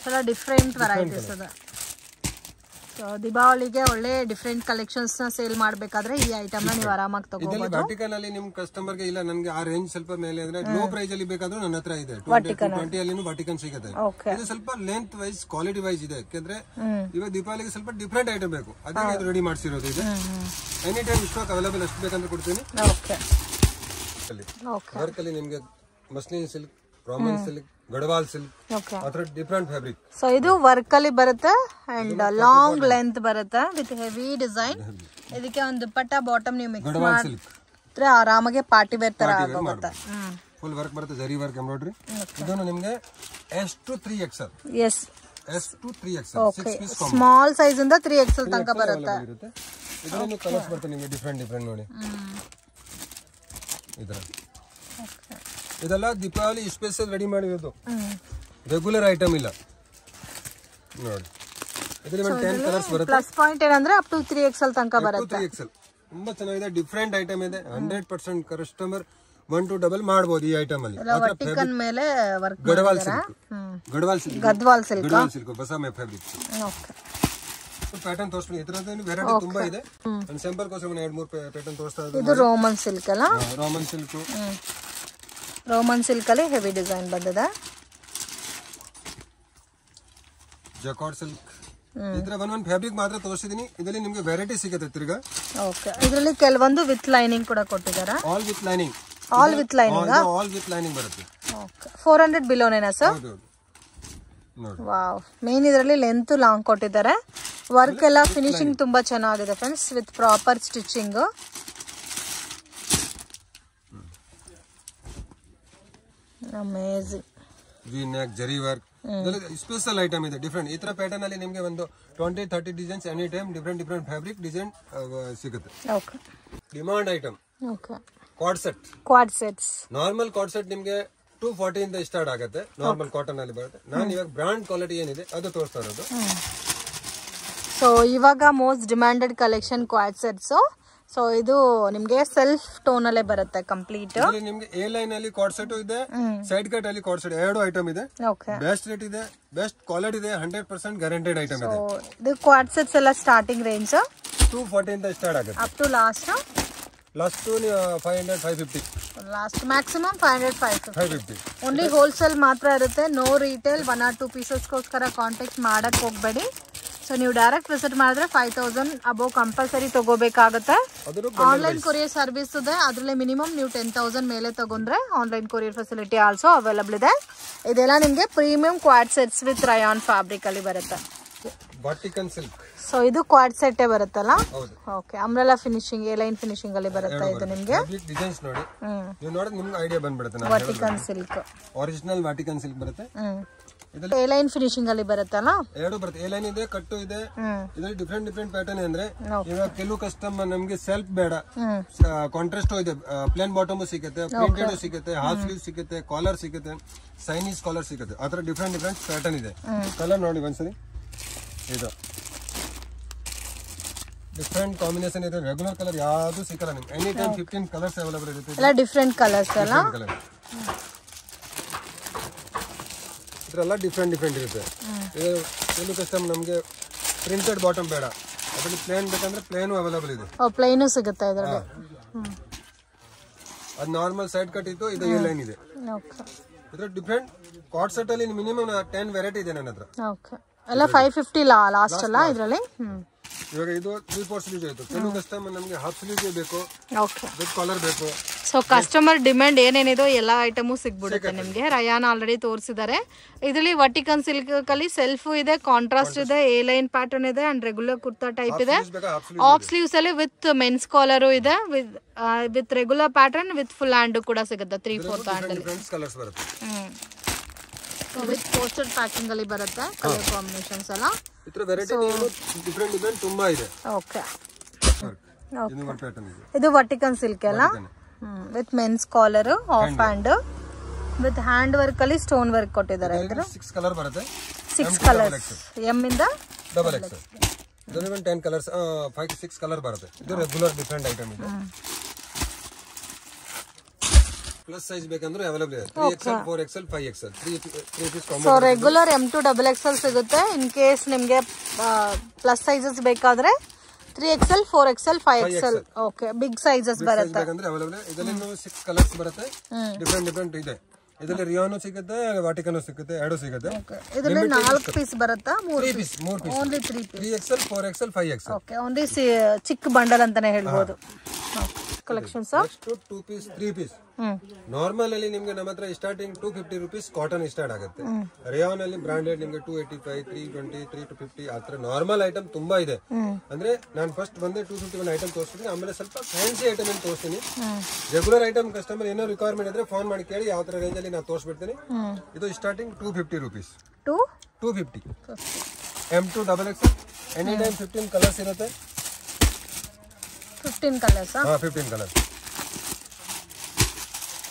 ಎಲ್ಲ ಡಿಫ್ರೆಂಟ್ ವೆರೈಟೀಸ್ ಇದೆ. ಸೊ ದೀಪಾವಳಿಗೆ ಒಳ್ಳೆ ಡಿಫ್ರೆಂಟ್ ಕಲೆಕ್ಷನ್ಸ್ ನ ಸೇಲ್ ಮಾಡಬೇಕಾದ್ರೆ ಈ ಐಟಮ್ ನ ನೀವು ಆರಾಮಾಗಿ ತಗೋಬಹುದು. ವರ್ಟಿಕಲ್ ಅಲ್ಲಿ ನಿಮ್ ಕಸ್ಟಮರ್ ಗೆ ಇಲ್ಲ ನನಗೆ ಆ ರೇಂಜ್ ಸ್ವಲ್ಪ ಮೇಲೆ ಅಂದ್ರೆ ಲೋ ಪ್ರೈಸ್ ಅಲ್ಲಿ ಬೇಕಾದ್ರೂ ನನ್ನ ಹತ್ರ ಇದೆ. 20 ಅಲ್ಲಿ ವರ್ಟಿಕಲ್ ಸಿಗುತ್ತೆ. ಇದು ಸ್ವಲ್ಪ ಲೆಂತ್ ವೈಸ್ ಕ್ವಾಲಿಟಿ ವೈಸ್ ಇದೆ, ಯಾಕಂದ್ರೆ ಇವಾಗ ದೀಪಾವಳಿಗೆ ಸ್ವಲ್ಪ ಡಿಫ್ರೆಂಟ್ ಐಟಮ್ ಬೇಕು, ಅದಕ್ಕೆ ಇದು ರೆಡಿ ಮಾಡಿಸಿರೋದು ಇದೆ. ಎನಿ ಟೈಮ್ ಸ್ಟಾಕ್ ಅವೈಲೇಬಲ್ ಎಷ್ಟು ಬೇಕಂತ ಕೊಡ್ತೀನಿ. ವರ್ಕ್ ಅಲ್ಲಿ ನಿಮ್ಗೆ muslin silk, Raman silk, Gadwal silk, ಅದರ ಡಿಫರೆಂಟ್ ಫ್ಯಾಬ್ರಿಕ್. ಸೊ ಇದು ವರ್ಕ್ ಅಲ್ಲಿ ಬರುತ್ತೆ ಅಂಡ್ ಲಾಂಗ್ ಲೆಂತ್ ಬರುತ್ತೆ ವಿತ್ ಹೆವಿ ಡಿಸೈನ್. ಇದಕ್ಕೆ ಒಂದು ದುಪ್ಪಟ್ಟ ಬಾಟಮ್ ನೀವು ಮಿಕ್ಸ್ ಮಾಡಿದ್ರೆ ಆರಾಮಾಗಿ ಪಾರ್ಟಿ ವೇರ್ ತರ ಆಗುತ್ತೆ. ಫುಲ್ ವರ್ಕ್ ಬರುತ್ತೆ, ಜರಿ ವರ್ಕ್, ಎಂಬ್ರಾಯ್ಡರಿ. ಇದನ್ನು ನಿಮಗೆ S2 3XL. S, S2 3XL. Okay. Small size ಇಂದ 3XL ತನಕ ಬರುತ್ತೆ. ಇದರಲ್ಲಿ ಕಲರ್ಸ್ ಬರುತ್ತೆ ನಿಮಗೆ ಡಿಫರೆಂಟ್ ನೋಡಿ. ಇದರ ಇದೆಲ್ಲ ದೀಪಾವಳಿ ಸ್ಪೆಷಲ್ ರೆಡಿ ಮಾಡಿರೋದು, ರೆಗ್ಯುಲರ್ ಐಟಮ್ ಇಲ್ಲ ನೋಡಿ. ಇದರಲ್ಲಿ 10 ಕಲರ್ಸ್ ಬರುತ್ತೆ. ಪ್ಲಸ್ ಪಾಯಿಂಟ್ ಏನಂದ್ರೆ ಅಪ್ ಟು 3XL ತನಕ ಬರುತ್ತೆ. 3XL ತುಂಬಾ ಚೆನ್ನಾಗಿದೆ, ಡಿಫರೆಂಟ್ ಐಟಮ್ ಇದೆ. 100% ಕಸ್ಟಮರ್ 1 to double ಮಾಡಬಹುದು ಈ ಐಟಮ್ ಅಲ್ಲಿ. ವರ್ಟಿಕಲ್ ಮೇಲೆ work Gadwal silk, Gadwal silk ಬಸಾಮೆ ಫ್ಯಾಬ್ರಿಕ್. ಓಕೆ, ಪ್ಯಾಟರ್ನ್ ತೋರಿಸ್ತೀನಿ. ಇದರಲ್ಲಿ ವೆರೈಟಿ ತುಂಬಾ ಇದೆ. ಒಂದು ಸ್ಯಾಂಪಲ್ ಕೋಸಂ 2-3 ಪ್ಯಾಟರ್ನ್ ತೋರಿಸ್ತಾ ಇದ್ದೀನಿ. ಇದು ರೋಮನ್ ಸಿಲ್ಕ್ ಅಲ್ಲ? Roman silk. ರೋಮನ್ ಸಿಲ್ಕ್ ಅಲ್ಲಿ ಹೆವಿ ಡಿಸೈನ್ ಬಂದಿದೆ. Jacquard silk. ಇದರ ಒಂದೊಂದು ಫ್ಯಾಬ್ರಿಕ್ ಮಾತ್ರ ತೋರಿಸಿದೀನಿ. ಇದರಲ್ಲಿ ನಿಮಗೆ ವೆರೈಟಿ ಸಿಗುತ್ತೆ ತಿರ್ಗಾ. ಓಕೆ, ಇದರಲ್ಲಿ ಕೆಲವೊಂದು ವಿತ್ ಲೈನಿಂಗ್ ಕೂಡ ಕೊಟ್ಟಿದ್ದಾರೆ. All with lining. All with lining. All with lining ಬರುತ್ತೆ. ಓಕೆ, 400 ಬಿಲೋನೇನಾ ಸರ್? ಹೌದು ನೋಡಿ. ವಾವ್, ಮೇನ್ ಇದರಲ್ಲಿ ಲೆಂತ್ ಲಾಂಗ್ ಕೊಟ್ಟಿದ್ದಾರೆ. ವರ್ಕ್ ಎಲ್ಲ ಫಿನಿಶಿಂಗ್ ತುಂಬಾ ಚೆನ್ನಾಗಿದೆ friends, with proper stitching. Amazing. V neck zari work special item ಇದೆ. ಡಿಫ್ರೆಂಟ್ ಈ ತರ ಪ್ಯಾಟರ್ನ್ ಅಲ್ಲಿ ನಿಮಗೆ ಒಂದು 20-30 designs any time different fabric design ಸಿಗುತ್ತೆ. Okay, demand item. Okay, quad set. Quad sets. Normal quad set ನಿಮಗೆ 240 ಇಂದ ಸ್ಟಾರ್ಟ್ ಆಗುತ್ತೆ. ನಾರ್ಮಲ್ ಕಾಟನ್ ಅಲ್ಲಿ ಬರುತ್ತೆ. ನಾನು ಇವಾಗ ಬ್ರಾಂಡ್ ಕ್ವಾಲಿಟಿ ಏನಿದೆ ಅದು ತೋರಿಸ್ತಾ ಇರೋದು. ಸೊ ಇವಾಗ most demanded collection quad sets. So ಇದು ನಿಮ್ಗೆ ಸೆಲ್ಫ್ ಟೋನ್ ಅಲ್ಲೇ ಬರುತ್ತೆ ಕಂಪ್ಲೀಟ್. ನಿಮ್ಗೆ ಎ ಲೈನ್ ಅಲ್ಲಿ ಕಾರ್ಡ್ ಸೆಟ್ ಇದೆ, ಸೈಡ್ ಕಟ್ ಅಲ್ಲಿ ಕಾರ್ಡ್ ಸೆಟ್, ಎರಡು ಐಟಮ್ ಇದೆ. ಬೆಸ್ಟ್ ರೇಟ್ ಇದೆ, ಬೆಸ್ಟ್ ಕ್ವಾಲಿಟಿ ಇದೆ, 100% ಗ್ಯಾರಂಟೆಡ್ ಐಟಮ್ ಇದೆ. ಇದು ಕ್ವಾಡ್ ಸೆಟ್ಸ್ ಎಲ್ಲ ಸ್ಟಾರ್ಟಿಂಗ್ ರೇಂಜ್ 240 ಇಂದ ಸ್ಟಾರ್ಟ್ ಆಗುತ್ತೆ up to last 500-550. Last maximum 500-550. Only wholesale ಮಾತ್ರ ಇರುತ್ತೆ. No retail. 1 or 2 ಪೀಸಸ್ಗೋಸ್ಕರ ಕಾಂಟ್ಯಾಕ್ಟ್ ಮಾಡಕ್ ಹೋಗ್ಬೇಡಿ. ಸೊ ನೀವು ಡೈರೆಕ್ಟ್ ವಿಸಿಟ್ ಮಾಡಿದ್ರೆ 5000 ಅಬೋ ಕಂಪಲ್ಸರಿ ತಗೋಬೇಕಾಗುತ್ತೆ. ಆನ್ಲೈನ್ ಕೊರಿಯರ್ ಸರ್ವಿಸ್ ಇದೆ. ಅದರಲ್ಲಿ ಮಿನಿಮಮ್ ನೀವು 10,000 ಮೇಲೆ ತಗೊಂಡ್ರೆ online courier facility also available ಇದೆ. ಇದೆಲ್ಲ ನಿಮಗೆ premium Quad sets with Riyan fabric ಅಲ್ಲಿ ಬರುತ್ತೆ. ವಾಟಿಕನ್ ಸಿಲ್ಕ್. ಸೊ ಇದು ಕ್ವಾಡ್ ಸೆಟ್ ಬರುತ್ತಲ್ಲ? Okay, umbrella finishing, A line finishing ಅಲ್ಲಿ ಬರುತ್ತೆ ಇದು ನಿಮಗೆ. ಡಿಸೈನ್ಸ್ ನೋಡಿ, ನೀವು ನೋಡಿದ್ರೆ ನಿಮಗೆ ಐಡಿಯಾ ಬಂದ್ಬಿಡುತ್ತೆ. ವಾಟಿಕನ್ ಸಿಲ್ಕ್, ಒರಿಜಿನಲ್ ವಾಟಿಕನ್ ಸಿಲ್ಕ್ ಬರುತ್ತೆ. ಎ ಲೈನ್ ಫಿನಿಶಿಂಗ್ ಅಲ್ಲಿ ಬರುತ್ತಲ್ಲ? ಎರಡು ಬರುತ್ತೆ. ಎ ಲೈನ್ ಇದೆ, ಕಟ್ಟು ಇದೆ. ಇದರಲ್ಲಿ ಡಿಫ್ರೆಂಟ್ ಪ್ಯಾಟರ್ನ್ ಅಂದ್ರೆ ಇವಾಗ ಕೆಲವು ಕಸ್ಟಮರ್ ನಮಗೆ ಸೆಲ್ಫ್ ಬೇಡ, ಕಾಂಟ್ರಾಸ್ಟ್ ಇದೆ. ಪ್ಲೇನ್ ಬಾಟಮ್ ಸಿಗುತ್ತೆ, ಪ್ರಿಂಟೆಡ್ ಸಿಗುತ್ತೆ, ಹಾಫ್ ಸ್ಲೀವ್ ಸಿಗುತ್ತೆ, ಕಾಲರ್ ಸಿಗುತ್ತೆ, ಸೈನೀಸ್ ಕಾಲರ್ ಸಿಗುತ್ತೆ. ಆತರ ಡಿಫ್ರೆಂಟ್ ಪ್ಯಾಟರ್ನ್ ಇದೆ. ಕಲರ್ ನೋಡಿ ಒಂದ್ಸರಿ. ಇದು ಡಿಫ್ರೆಂಟ್ ಕಾಂಬಿನೇಷನ್ ಇದೆ. ರೆಗ್ಯುಲರ್ ಕಲರ್ ಯಾವುದು ಸಿಕ್ಕಲ್ಲ ನಿಮ್ಗೆ. ಎನಿ ಟೈಮ್ 15 ಕಲರ್ಸ್ ಅವೈಲೇಬಲ್ ಇರುತ್ತೆ. ಎಲ್ಲ ಡಿಫ್ರೆಂಟ್ ಕಲರ್ಸ್ ಅಲ್ಲ? ಇದ್ರೆಲ್ಲ ಡಿಫ್ರೆಂಟ್ ಇರುತ್ತೆ. ಕೆಲವು ಕಸ್ಟಮರ್ ನಮಗೆ ಪ್ರಿಂಟೆಡ್ ಬಾಟಮ್ ಬೇಡ, ಅದರಲ್ಲಿ ಪ್ಲೇನ್ ಬೇಕಂದ್ರೆ ಪ್ಲೇನು ಅವೈಲೇಬಲ್ ಇದೆ. ಪ್ಲೇನು ಸಿಗುತ್ತೆ ಇದರಲ್ಲಿ. ಅದು ನಾರ್ಮಲ್ ಸೈಡ್ ಕಟ್ ಇತ್ತು, ಇದು ಎ ಲೈನ್ ಇದೆ. ಇದ್ರ ಡಿಫ್ರೆಂಟ್ ಕಾರ್ಡ್ ಸೆಟ್ ಅಲ್ಲಿ ಮಿನಿಮಮ್ 10 ವೆರೈಟಿ ಇದೆ ನನ್ನ ಹತ್ರ. ಎಲ್ಲ 550 ಲಾಸ್ಟ್ ಅಲ್ಲ ಇದರಲ್ಲಿ? ಇವಾಗ ಇದು 3/4 ಸ್ಲೀವ್ ಇತ್ತು. ಕೆಲವು ಕಸ್ಟಮರ್ ನಮಗೆ ಹಾಫ್ ಸ್ಲೀವ್ ಬೇಕು, ವಿತ್ ಕಾಲರ್ ಬೇಕು. ಸೊ ಕಸ್ಟಮರ್ ಡಿಮ್ಯಾಂಡ್ ಏನೇನಿದೆ ಎಲ್ಲ ಐಟಮು ಸಿಗ್ಬಿಡುತ್ತೆ ನಿಮಗೆ. ರಯಾನ್ ಆಲ್ರೆಡಿ ತೋರಿಸಿದ್ದಾರೆ. ಇದರಲ್ಲಿ ವರ್ಟಿಕನ್ ಸಿಲ್ಕ್ ಅಲ್ಲಿ ಸೆಲ್ಫ್ ಇದೆ, ಕಾಂಟ್ರಾಸ್ಟ್ ಇದೆ, ಎ ಲೈನ್ ಪ್ಯಾಟರ್ನ್ ಇದೆ, ಅಂಡ್ ರೆಗ್ಯುಲರ್ ಕುರ್ತಾ ಟೈಪ್ ಇದೆ. ಆಫ್ ಸ್ಲೀವ್ಸ್ ಅಲ್ಲಿ ವಿತ್ ಮೆನ್ಸ್ ಕಾಲರ್ ಇದೆ, with regular pattern, with full hand ಕೂಡ ಸಿಗುತ್ತೆ. 3/4 ಹ್ಯಾಂಡ್ ಅಲ್ಲಿ ವಿತ್ ಪೋಸ್ಟರ್ ಪ್ಯಾಕಿಂಗ್ ಅಲ್ಲಿ ಬರುತ್ತೆ. ಕಲರ್ ಕಾಂಬಿನೇಷನ್ಸ್ ಎಲ್ಲ ಇತರ ವೆರೈಟಿ ಡಿಫರೆಂಟ್ ತುಂಬಾ ಇದೆ. ಓಕೆ, ಇದು ವರ್ಟಿಕನ್ ಸಿಲ್ಕ್ ಅಲ್ಲ? With men's collar, off hand, with hand work ಅಲ್ಲಿ ಸ್ಟೋನ್ ವರ್ಕ್ ಕೊಟ್ಟಿದ್ದಾರೆ. ಇದ್ರ 6 ಕಲರ್ ಬರುತ್ತೆ. 6 ಕಲರ್ಸ್, ಎಂ ಇಂದ ಡಬಲ್ ಎಕ್ಸ್. ಇದರಲ್ಲಿ 10 ಕಲರ್ಸ್, 5-6 ಕಲರ್ ಬರುತ್ತೆ. ಇದು ರೆಗ್ಯುಲರ್ ಡಿಫರೆಂಟ್ ಐಟಮ್ ಇದೆ. ಪ್ಲಸ್ ಸೈಜ್ ಬೇಕಂದ್ರೆ ಅವೈಲೇಬಲ್ ಇದೆ. 3XL, 4XL, 5XL, 3 piece combo. So regular M to XXL ಸಿಗುತ್ತೆ. ಇನ್ ಕೇಸ್ ನಿಮಗೆ ಪ್ಲಸ್ ಸೈಜಸ್ ಬೇಕಾದ್ರೆ 3XL, 4XL, 5XL. Okay, big sizes ಬರುತ್ತೆ. ಬೇಕಂದ್ರೆ ಅವೈಲೇಬಲ್ ಇದೆ. ಇದರಲ್ಲಿ 6 ಕಲರ್ಸ್ ಬರುತ್ತೆ. ಡಿಫರೆಂಟ್ ಇದೆ. ಇದರಲ್ಲಿ ರಿಯಾನು ಸಿಗುತ್ತೆ, ವಾಟಿಕನ್ ಸಿಗುತ್ತೆ, ಎರಡು ಸಿಗುತ್ತೆ. ಇದರಲ್ಲಿ 4 ಪೀಸ್ ಬರುತ್ತಾ? 3 piece. Only 3 piece. 3XL, 4XL, 5XL. Okay, only ಚಿಕ್ಕ ಬಂಡಲ್ ಅಂತಾನೆ ಹೇಳ್ಬೋದು. Collections next 2 piece, 3 piece. Normal ಅಲ್ಲಿ ನಿಮ್ಗೆ ನಮ್ಮ ಹತ್ರ ಸ್ಟಾರ್ಟಿಂಗ್ 250 rupees ಕಾಟನ್ ಸ್ಟಾರ್ಟ್ ಆಗುತ್ತೆ. ರಿಯಾನ್ ಅಲ್ಲಿ ಬ್ರಾಂಡೆಡ್ ನಿಮ್ಗೆ 285, 320, 350 ಆತರ ನಾರ್ಮಲ್ ಐಟಮ್ ತುಂಬಾ ಇದೆ. ಅಂದ್ರೆ ನಾನು ಫಸ್ಟ್ ಬಂದೆ 251 ಐಟಮ್ ತೋರಿಸ್ತೀನಿ, ಆಮೇಲೆ ಸ್ವಲ್ಪ ಫ್ಯಾನ್ಸಿ ಐಟಮ್ ಅಂತ ತೋರಿಸ್ತೀನಿ. ರೆಗ್ಯುಲರ್ ಐಟಮ್ ಕಸ್ಟಮರ್ ಏನೋ ರಿಕ್ವೈರ್ಮೆಂಟ್ ಇದ್ರೆ ಫೋನ್ ಮಾಡಿ ಕೇಳಿ, ಯಾವ ತರ ರೇಂಜ್ ಅಲ್ಲಿ ನಾನು ತೋರಿಸ್ಬಿಡ್ತೀನಿ. ಇದು starting 250 rupees. 250 M to XXL. Any time 15 colours ಇರುತ್ತೆ. 15 ಕಲರ್ಸ್? 15 ಕಲರ್ಸ್.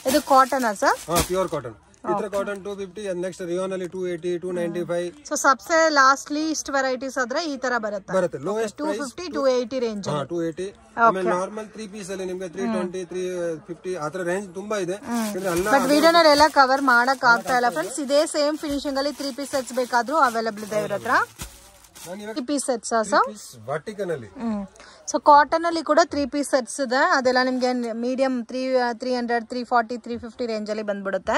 ಇದು ಕಾಟನ್ ಸರ್? Pure cotton. ಈ ತರ ಕಾಟನ್ 250 and next ರಿಯಾನ್ ಅಲ್ಲಿ 280 295. So Sabse last list varieties ಆದ್ರೆ ಈ ತರ ಬರುತ್ತೆ ಲೋಯೆಸ್ಟ್ 250 280 ರೇಂಜ್. 280. ಆಮೇಲೆ ನಾರ್ಮಲ್ 3 ಪೀಸ್ ಅಲ್ಲಿ ನಿಮಗೆ 320 350 ಆ ತರ ರೇಂಜ್ ತುಂಬಾ ಇದೆ. ಬಟ್ ವಿಡಿಯೋನಲ್ಲಿ ಎಲ್ಲ ಕವರ್ ಮಾಡಕ್ ಆಗ್ತಾ ಇಲ್ಲ ಫ್ರೆಂಡ್ಸ್. ಇದೇ ಸೇಮ್ ಫಿನಿಶಿಂಗ್ ಅಲ್ಲಿ 3 ಪೀಸ್ ಸೆಟ್ಸ್ ಬೇಕಾದ್ರೂ ಅವೈಲೇಬಲ್ ಇದೆ ಇವ್ರ ಹತ್ರ. 3 ಪೀಸ್ ಸೆಟ್ಸ್ ವರ್ಟಿಕಲ್ ಅಲ್ಲಿ. ಸೊ ಕಾಟನ್ ಅಲ್ಲಿ ಕೂಡ 3 ಪೀಸ್ ಸೆಟ್ಸ್ ಇದೆ. ಅದೆಲ್ಲ ನಿಮ್ಗೆ ಮೀಡಿಯಂ 300 340 350 ರೇಂಜ್ ಅಲ್ಲಿ ಬಂದ್ಬಿಡುತ್ತೆ.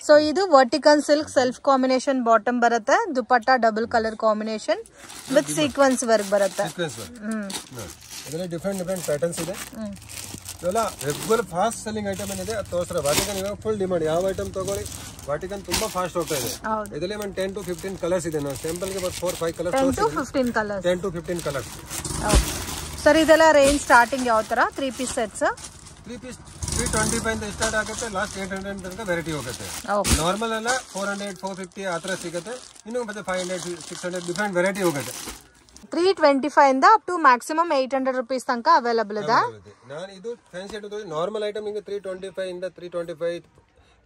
ಸೊ ಇದು vertical silk self combination bottom ಬರುತ್ತೆ. Dupatta double colour combination with sequence work ಬರುತ್ತೆ. ಇದರಲ್ಲಿ ಡಿಫರೆಂಟ್ ಪ್ಯಾಟರ್ನ್ಸ್ ಇದೆ. ಇದೆಲ್ಲ ರೆಗ್ಯುಲರ್ ಫಾಸ್ಟ್ ಸೆಲ್ಲಿಂಗ್ ಐಟಮ್ ಏನಿದೆ ಅದು ತೋರಿಸ್ತಾರೆ. ವಾಟಿಕನ್ ಇವಾಗ ಫುಲ್ ಡಿಮಾಂಡ್. ಯಾವ ಐಟಮ್ ತಗೊಳ್ಳಿ ವಾಟಿಕನ್ ತುಂಬಾ ಫಾಸ್ಟ್ ಹೋಗ್ತಾ ಇದೆ. ಇದರಲ್ಲಿ 10 to 15 ಕಲರ್ಸ್ ಇದೆ. ನಾವು ಸ್ಯಾಂಪಲ್ ಗೆ 4-5 colours 10 to 15 colours 10 to 15 colours. Sir ಇದೆಲ್ಲ ರೇಂಜ್ ಸ್ಟಾರ್ಟಿಂಗ್ ಯಾವ ತರ 3 ಪೀಸ್ ಸೆಟ್ಸ್? 3 ಪೀಸ್ 325 ಇಂದ ಸ್ಟಾರ್ಟ್ ಆಗುತ್ತೆ. ಲಾಸ್ಟ್ 800 ತನಕ ವೆರೈಟಿ ಹೋಗುತ್ತೆ. ನಾರ್ಮಲ್ ಎಲ್ಲ 400 450 ಆ ತರ ಸಿಗುತ್ತೆ. ಇನ್ನು ಮತ್ತೆ 500 600 ಡಿಫರೆಂಟ್ ವೆರೈಟಿ ಹೋಗುತ್ತೆ. 325 ಇಂದ ಅಪ್ ಟು ಮ್ಯಾಕ್ಸಿಮಮ್ 800 ರೂಪೀಸ್ ತನಕ ಅವೈಲೇಬಲ್ ಇದೆ. ನಾನು ಇದು ಫ್ಯಾನ್ಸಿ ಐಟಮ್ ನಾರ್ಮಲ್ ಐಟಮ್ ಹಿಂಗೆ 325 ಇಂದ 325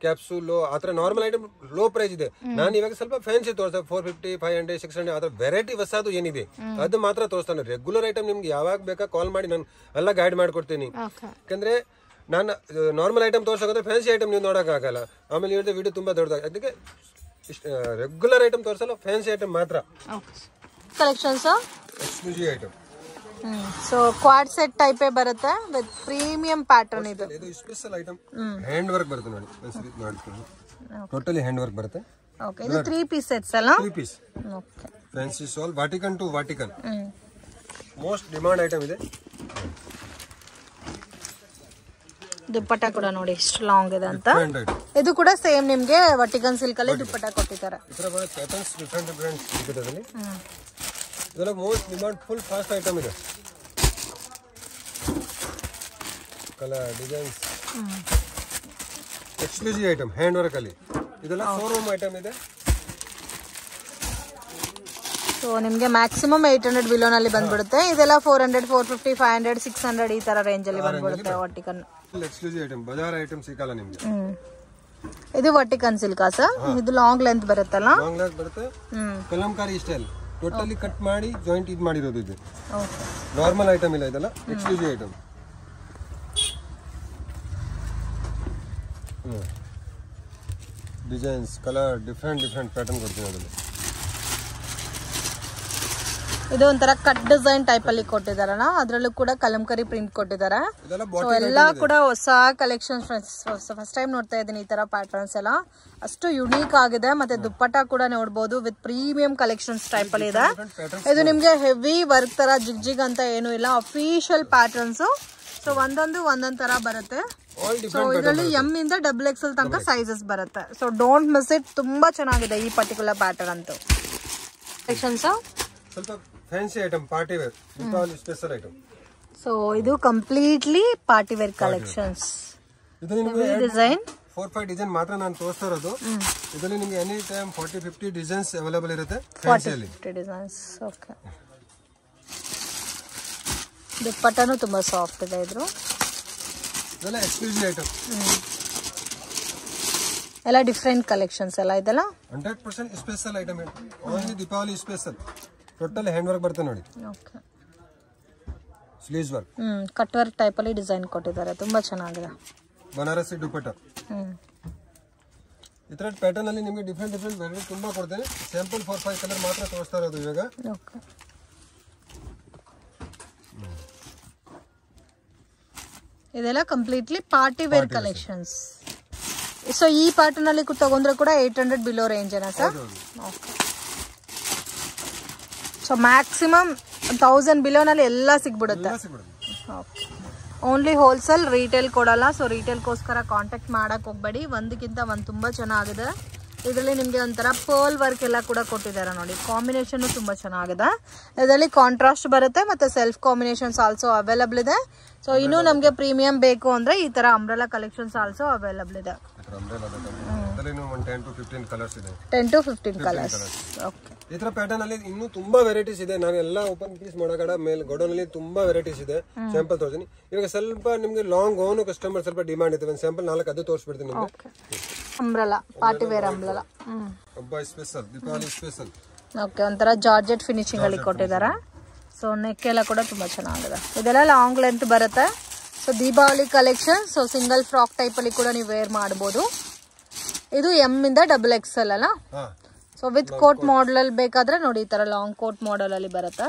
ಕ್ಯಾಪ್ಸೂಲ್ ಆತರ ನಾರ್ಮಲ್ ಐಟಮ್ ಲೋ ಪ್ರೈಸ್ ಇದೆ. ನಾನು ಇವಾಗ ಸ್ವಲ್ಪ ಫ್ಯಾನ್ಸಿ ತೋರಿಸ್ತಾ 450 500 600 ಆತರ ವೆರೈಟಿ ಹೊಸದು ಏನಿದೆ ಅದು ಮಾತ್ರ ತೋರಿಸ್ತಾನೆ. ರೆಗ್ಯುಲರ್ ಐಟಮ್ ನಿಮ್ಗೆ ಯಾವಾಗ ಬೇಕಾ ಕಾಲ್ ಮಾಡಿ ನಾನು ಎಲ್ಲ ಗೈಡ್ ಮಾಡ್ಕೊಡ್ತೀನಿ. ಯಾಕಂದ್ರೆ ನಾನು ನಾರ್ಮಲ್ ಐಟಮ್ ತೋರ್ಸೋದ್ರೆ ಫ್ಯಾನ್ಸಿ ಐಟಮ್ ನೀವು ನೋಡಕ್ ಆಗಲ್ಲ. ಆಮೇಲೆ ಇವ್ರದ್ದು ವಿಡಿಯೋ ತುಂಬಾ ದೊಡ್ಡದಾಗ ಅದಕ್ಕೆ ರೆಗ್ಯುಲರ್ ಐಟಮ್ ತೋರಿಸಲ್ಲ, ಫ್ಯಾನ್ಸಿ ಐಟಮ್ ಮಾತ್ರ. Collections exclusive item. So Quad set type ಬರುತ್ತೆ ವಿತ್ ಪ್ರೀಮಿಯಂ ಪ್ಯಾಟರ್ನ್. ಇದು ಸ್ಪೆಷಲ್ ಐಟಮ್ ಹ್ಯಾಂಡ್ ವರ್ಕ್ ಬರುತ್ತೆ ನೋಡಿ. ಒಂದ್ಸರಿ ನೋಡ್ಕೊಳ್ಳಿ. ಟೋಟಲಿ ಹ್ಯಾಂಡ್ ವರ್ಕ್ ಬರುತ್ತೆ. ಓಕೆ ಇದು 3 ಪೀಸ್ ಸೆಟ್ಸ್ ಅಲ್ಲ? 3 ಪೀಸ್. ಓಕೆ ಫ್ಯಾನ್ಸಿ ಸಾಲ್ ವಾಟಿಕನ್ ಟು ವಾಟಿಕನ್ ಮೋಸ್ಟ್ ಡಿಮಾಂಡ್ ಐಟಮ್ ಇದೆ. ದುಪ್ಪಟ್ಟ ಕೂಡ ನೋಡಿ ಎಷ್ಟು ಲಾಂಗ್ ಇದೆ ಅಂತ. ಇದು ಕೂಡ ಸೇಮ್ ನಿಮ್ಗೆ ವರ್ಟಿಕನ್ ಸಿಲ್ಕ್ ಅಲ್ಲಿ ದುಪ್ಪಟ್ಟ ಕೊಟ್ಟಿದ್ದಾರೆ. ಇದರ ಬರೋ ಪ್ಯಾಟರ್ನ್ಸ್ ಡಿಫರೆಂಟ್ ಸಿಗುತ್ತೆ ಅದರಲ್ಲಿ. ಇದೆಲ್ಲ most demand full fast item ಇದೆ. Colour designs exclusive item hand work ಅಲ್ಲಿ. ಇದೆಲ್ಲ ಶೋರೂಮ್ ಐಟಮ್ ಇದೆ. ಸೊ ನಿಮ್ಗೆ ಮ್ಯಾಕ್ಸಿಮಮ್ 800 ಬಿಲೋ ನಲ್ಲಿ ಬಂದ್ಬಿಡುತ್ತೆ. ಇದೆಲ್ಲ 400 450 500 600 ಈ ತರ ರೇಂಜ್ ಅಲ್ಲಿ ಬಂದ್ಬಿಡುತ್ತೆ. ವರ್ಟಿಕನ್ ಎಕ್ಸ್ಕ್ಲೂಸಿವ್ ಐಟಮ್ ಬಜಾರ್ ಐಟಮ್ ಸಿಗಲ್ಲ ನಿಮ್ಗೆ. ಇದು ವರ್ಟಿಕನ್ ಸಿಲ್ಕ್ ಸರ್. ಇದು ಲಾಂಗ್ ಲೆಂತ್ ಬರುತ್ತಲ್ಲ? ಲಾಂಗ್ ಲೆಂತ್ ಬರುತ್ತೆ. ಕಲಂಕಾರಿ ಸ್ಟೈಲ್ ಟೋಟಲಿ ಕಟ್ ಮಾಡಿ ಜಾಯಿಂಟ್ ಇದು ಮಾಡಿರೋದು. ಇದು ನಾರ್ಮಲ್ ಐಟಮ್ ಇಲ್ಲ, ಇದೆಲ್ಲ exclusive item. Designs colour different pattern ಕೊಡ್ತೀನಿ ಅದರಲ್ಲಿ. ಇದು ಒಂಥರ ಕಟ್ ಡಿಸೈನ್ ಟೈಪ್ ಅಲ್ಲಿ ಕೊಟ್ಟಿದಾರಲ್ಲ, ಅದ್ರಲ್ಲೂ ಕೂಡ ಕಲಂಕರಿ ಪ್ರಿಂಟ್ ಕೊಟ್ಟಿದ್ದಾರೆ. ಎಲ್ಲ ಕೂಡ ಹೊಸ ಕಲೆಕ್ಷನ್ ಫಸ್ಟ್ ಟೈಮ್ ನೋಡ್ತಾ ಇದ್ದೀನಿ ಈ ತರ ಪ್ಯಾಟರ್ನ್ಸ್ ಎಲ್ಲ. ಅಷ್ಟು ಯುನೀಕ್ ಆಗಿದೆ. ಮತ್ತೆ ದುಪ್ಪಟ್ಟ ಕೂಡ ನೋಡಬಹುದು ವಿತ್ ಪ್ರೀಮಿಯಂ ಕಲೆಕ್ಷನ್ಸ್ ಟೈಪ್ ಅಲ್ಲಿ ಇದೆ. ಇದು ನಿಮ್ಗೆ ಹೆವಿ ವರ್ಕ್ ತರ ಜಿಗ್ ಅಂತ ಏನು ಇಲ್ಲ, ಅಫಿಷಿಯಲ್ ಪ್ಯಾಟರ್ನ್ಸ್. ಸೊ ಒಂದೊಂದ್ ತರ ಬರುತ್ತೆ. ಸೊ ಇದರಲ್ಲಿ ಎಂ ಇಂದ XXL ತನಕ ಸೈಜಸ್ ಬರುತ್ತೆ. So don't miss it. ತುಂಬಾ ಚೆನ್ನಾಗಿದೆ ಈ ಪರ್ಟಿಕ್ಯುಲರ್ ಪ್ಯಾಟರ್ನ್ ಅಂತೂ. ಕಲೆಕ್ಷನ್ಸ್ ಸ್ವಲ್ಪ fancy item, party wear, Deepavali special item. So ಇದು ಕಂಪ್ಲೀಟ್ಲಿ ಪಾರ್ಟಿ ವೇರ್ ಕಲೆಕ್ಷನ್ಸ್. ಇದು ನಿಮಗೆ ಡಿಸೈನ್ 4-5 ಡಿಸೈನ್ ಮಾತ್ರ ನಾನು ತೋರಿಸ್ತಾ ಇರೋದು. ಇದರಲ್ಲಿ ನಿಮಗೆ ಎನಿ ಟೈಮ್ 40-50 ಡಿಸೈನ್ಸ್ ಅವೈಲೇಬಲ್ ಇರುತ್ತೆ. 40-50 ಡಿಸೈನ್ಸ್. ಓಕೆ. ದುಪ್ಪಟ್ಟನು ತುಂಬಾ ಸಾಫ್ಟ್ ಇದೆ. ಇದ್ರು ಇದೆಲ್ಲ ಎಕ್ಸ್ಕ್ಲೂಸಿವ್ ಐಟಮ್. ಎಲ್ಲ ಡಿಫರೆಂಟ್ ಕಲೆಕ್ಷನ್ಸ್ ಎಲ್ಲ ಇದೆಲ್ಲ 100% special item. Only Deepavali special. Total hand work ಬರುತ್ತೆ ನೋಡಿ. Okay. Sleeves work. Cut work type ಅಲ್ಲಿ ಡಿಸೈನ್ ಕೊಟ್ಟಿದ್ದಾರೆ. ತುಂಬಾ ಚೆನ್ನಾಗಿದೆ. ಬನಾರಸಿ ದುಪ್ಪಟ್ಟ. ಈ ತರ ಪ್ಯಾಟರ್ನ್ ಅಲ್ಲಿ ನಿಮಗೆ ಡಿಫರೆಂಟ್ ವೆರೈಟಿ ತುಂಬಾ ಕೊಡ್ತೇನೆ. ಸ್ಯಾಂಪಲ್ 4-5 ಕಲರ್ ಮಾತ್ರ ತೋರಿಸ್ತಾ ಇರೋದು ಇವಾಗ. ಓಕೆ. ಇದೆಲ್ಲ completely party wear collections. So ಈ ಪ್ಯಾಟರ್ನ್ ಅಲ್ಲಿ ತಗೊಂಡ್ರೆ ಕೂಡ 800 ಬಿಲೋ ರೇಂಜ್ ಏನಾ ಸರ್? ಓಕೆ. ಸೊ ಮ್ಯಾಕ್ಸಿಮಮ್ 1000 ಬಿಲೋನಲ್ಲಿ ಎಲ್ಲ ಸಿಗ್ಬಿಡುತ್ತೆ. ಓನ್ಲಿ ಹೋಲ್ಸೇಲ್, ರೀಟೇಲ್ ಕೊಡಲ್ಲ. ಸೊ ರೀಟೇಲ್ಗೋಸ್ಕರ ಕಾಂಟ್ಯಾಕ್ಟ್ ಮಾಡಕ್ ಹೋಗ್ಬೇಡಿ. ಒಂದಕ್ಕಿಂತ ಒಂದು ತುಂಬಾ ಚೆನ್ನಾಗಿದೆ. ಇದರಲ್ಲಿ ನಿಮಗೆ ಒಂಥರ ಪರ್ಲ್ ವರ್ಕ್ ಎಲ್ಲ ಕೂಡ ಕೊಟ್ಟಿದ್ದಾರೆ ನೋಡಿ. ಕಾಂಬಿನೇಷನ್ ತುಂಬಾ ಚೆನ್ನಾಗಿದೆ. ಇದರಲ್ಲಿ ಕಾಂಟ್ರಾಸ್ಟ್ ಬರುತ್ತೆ ಮತ್ತೆ ಸೆಲ್ಫ್ ಕಾಂಬಿನೇಷನ್ಸ್ ಆಲ್ಸೋ ಅವೈಲೇಬಲ್ ಇದೆ. ಸೊ ಇನ್ನು ನಮಗೆ ಪ್ರೀಮಿಯಂ ಬೇಕು ಅಂದ್ರೆ ಈ ತರ ಅಂಬ್ರೆಲಾ ಕಲೆಕ್ಷನ್ಸ್ ಆಲ್ಸೋ ಅವೈಲೇಬಲ್ ಇದೆ. 10 to 15 ಕಲರ್ಸ್ ಇದೆ. 10 to 15 ಕಲರ್ಸ್. ಓಕೆ. ಈ ತರ ಪ್ಯಾಟರ್ನ್ ಅಲ್ಲಿ ಇನ್ನೂ ತುಂಬಾ ವೆರೈಟೀಸ್ ಇದೆ. ನಾನು ಎಲ್ಲ ಓಪನ್ ಪೀಸ್ ಮಾಡೋಕಡ ಮೇಲೆ ಗೋಡೌನ್ ಅಲ್ಲಿ ತುಂಬಾ ವೆರೈಟೀಸ್ ಇದೆ. ಸ್ಯಾಂಪಲ್ ತೋರಿಸ್ತೀನಿ. ಇವಾಗ ಸ್ವಲ್ಪ ನಿಮ್ಗೆ ಲಾಂಗ್ ಗೌನ್ ಕಸ್ಟಮರ್ ಸ್ವಲ್ಪ ಡಿಮಾಂಡ್ ಇದೆ. ಒಂದು ಸ್ಯಾಂಪಲ್ 4 ಅದು ತೋರಿಸ್ಬಿಡ್ತೀನಿ ನಿಮ್ಗೆ. Umbrella party wear umbrella. ಹಬ್ಬ ಸ್ಪೆಷಲ್, ದೀಪಾವಳಿ ಸ್ಪೆಷಲ್. ಓಕೆ, ಒಂಥರ ಜಾರ್ಜೆಟ್ ಫಿನಿಶಿಂಗ್ ಅಲ್ಲಿ ಕೊಟ್ಟಿದ್ದಾರೆ. ಸೊ ನೆಕ್ ಎಲ್ಲ ಕೂಡ ತುಂಬಾ ಚೆನ್ನಾಗಿದೆ. ಇದೆಲ್ಲ ಲಾಂಗ್ ಲೆಂತ್ ಬರುತ್ತೆ. So Deepavali collection. So single frock type ಅಲ್ಲಿ ಕೂಡ ನೀವು ವೇರ್ ಮಾಡಬಹುದು. ಇದು ಎಂ ಇಂದ XXL ಅಲ್ಲ. ಸೊ ವಿತ್ ಕೋಟ್ ಮಾಡೆಲ್ ಅಲ್ಲಿ ಬೇಕಾದ್ರೆ ನೋಡಿ ಈ ತರ ಲಾಂಗ್ ಕೋಟ್ ಮಾಡೆಲ್ ಅಲ್ಲಿ ಬರುತ್ತೆ.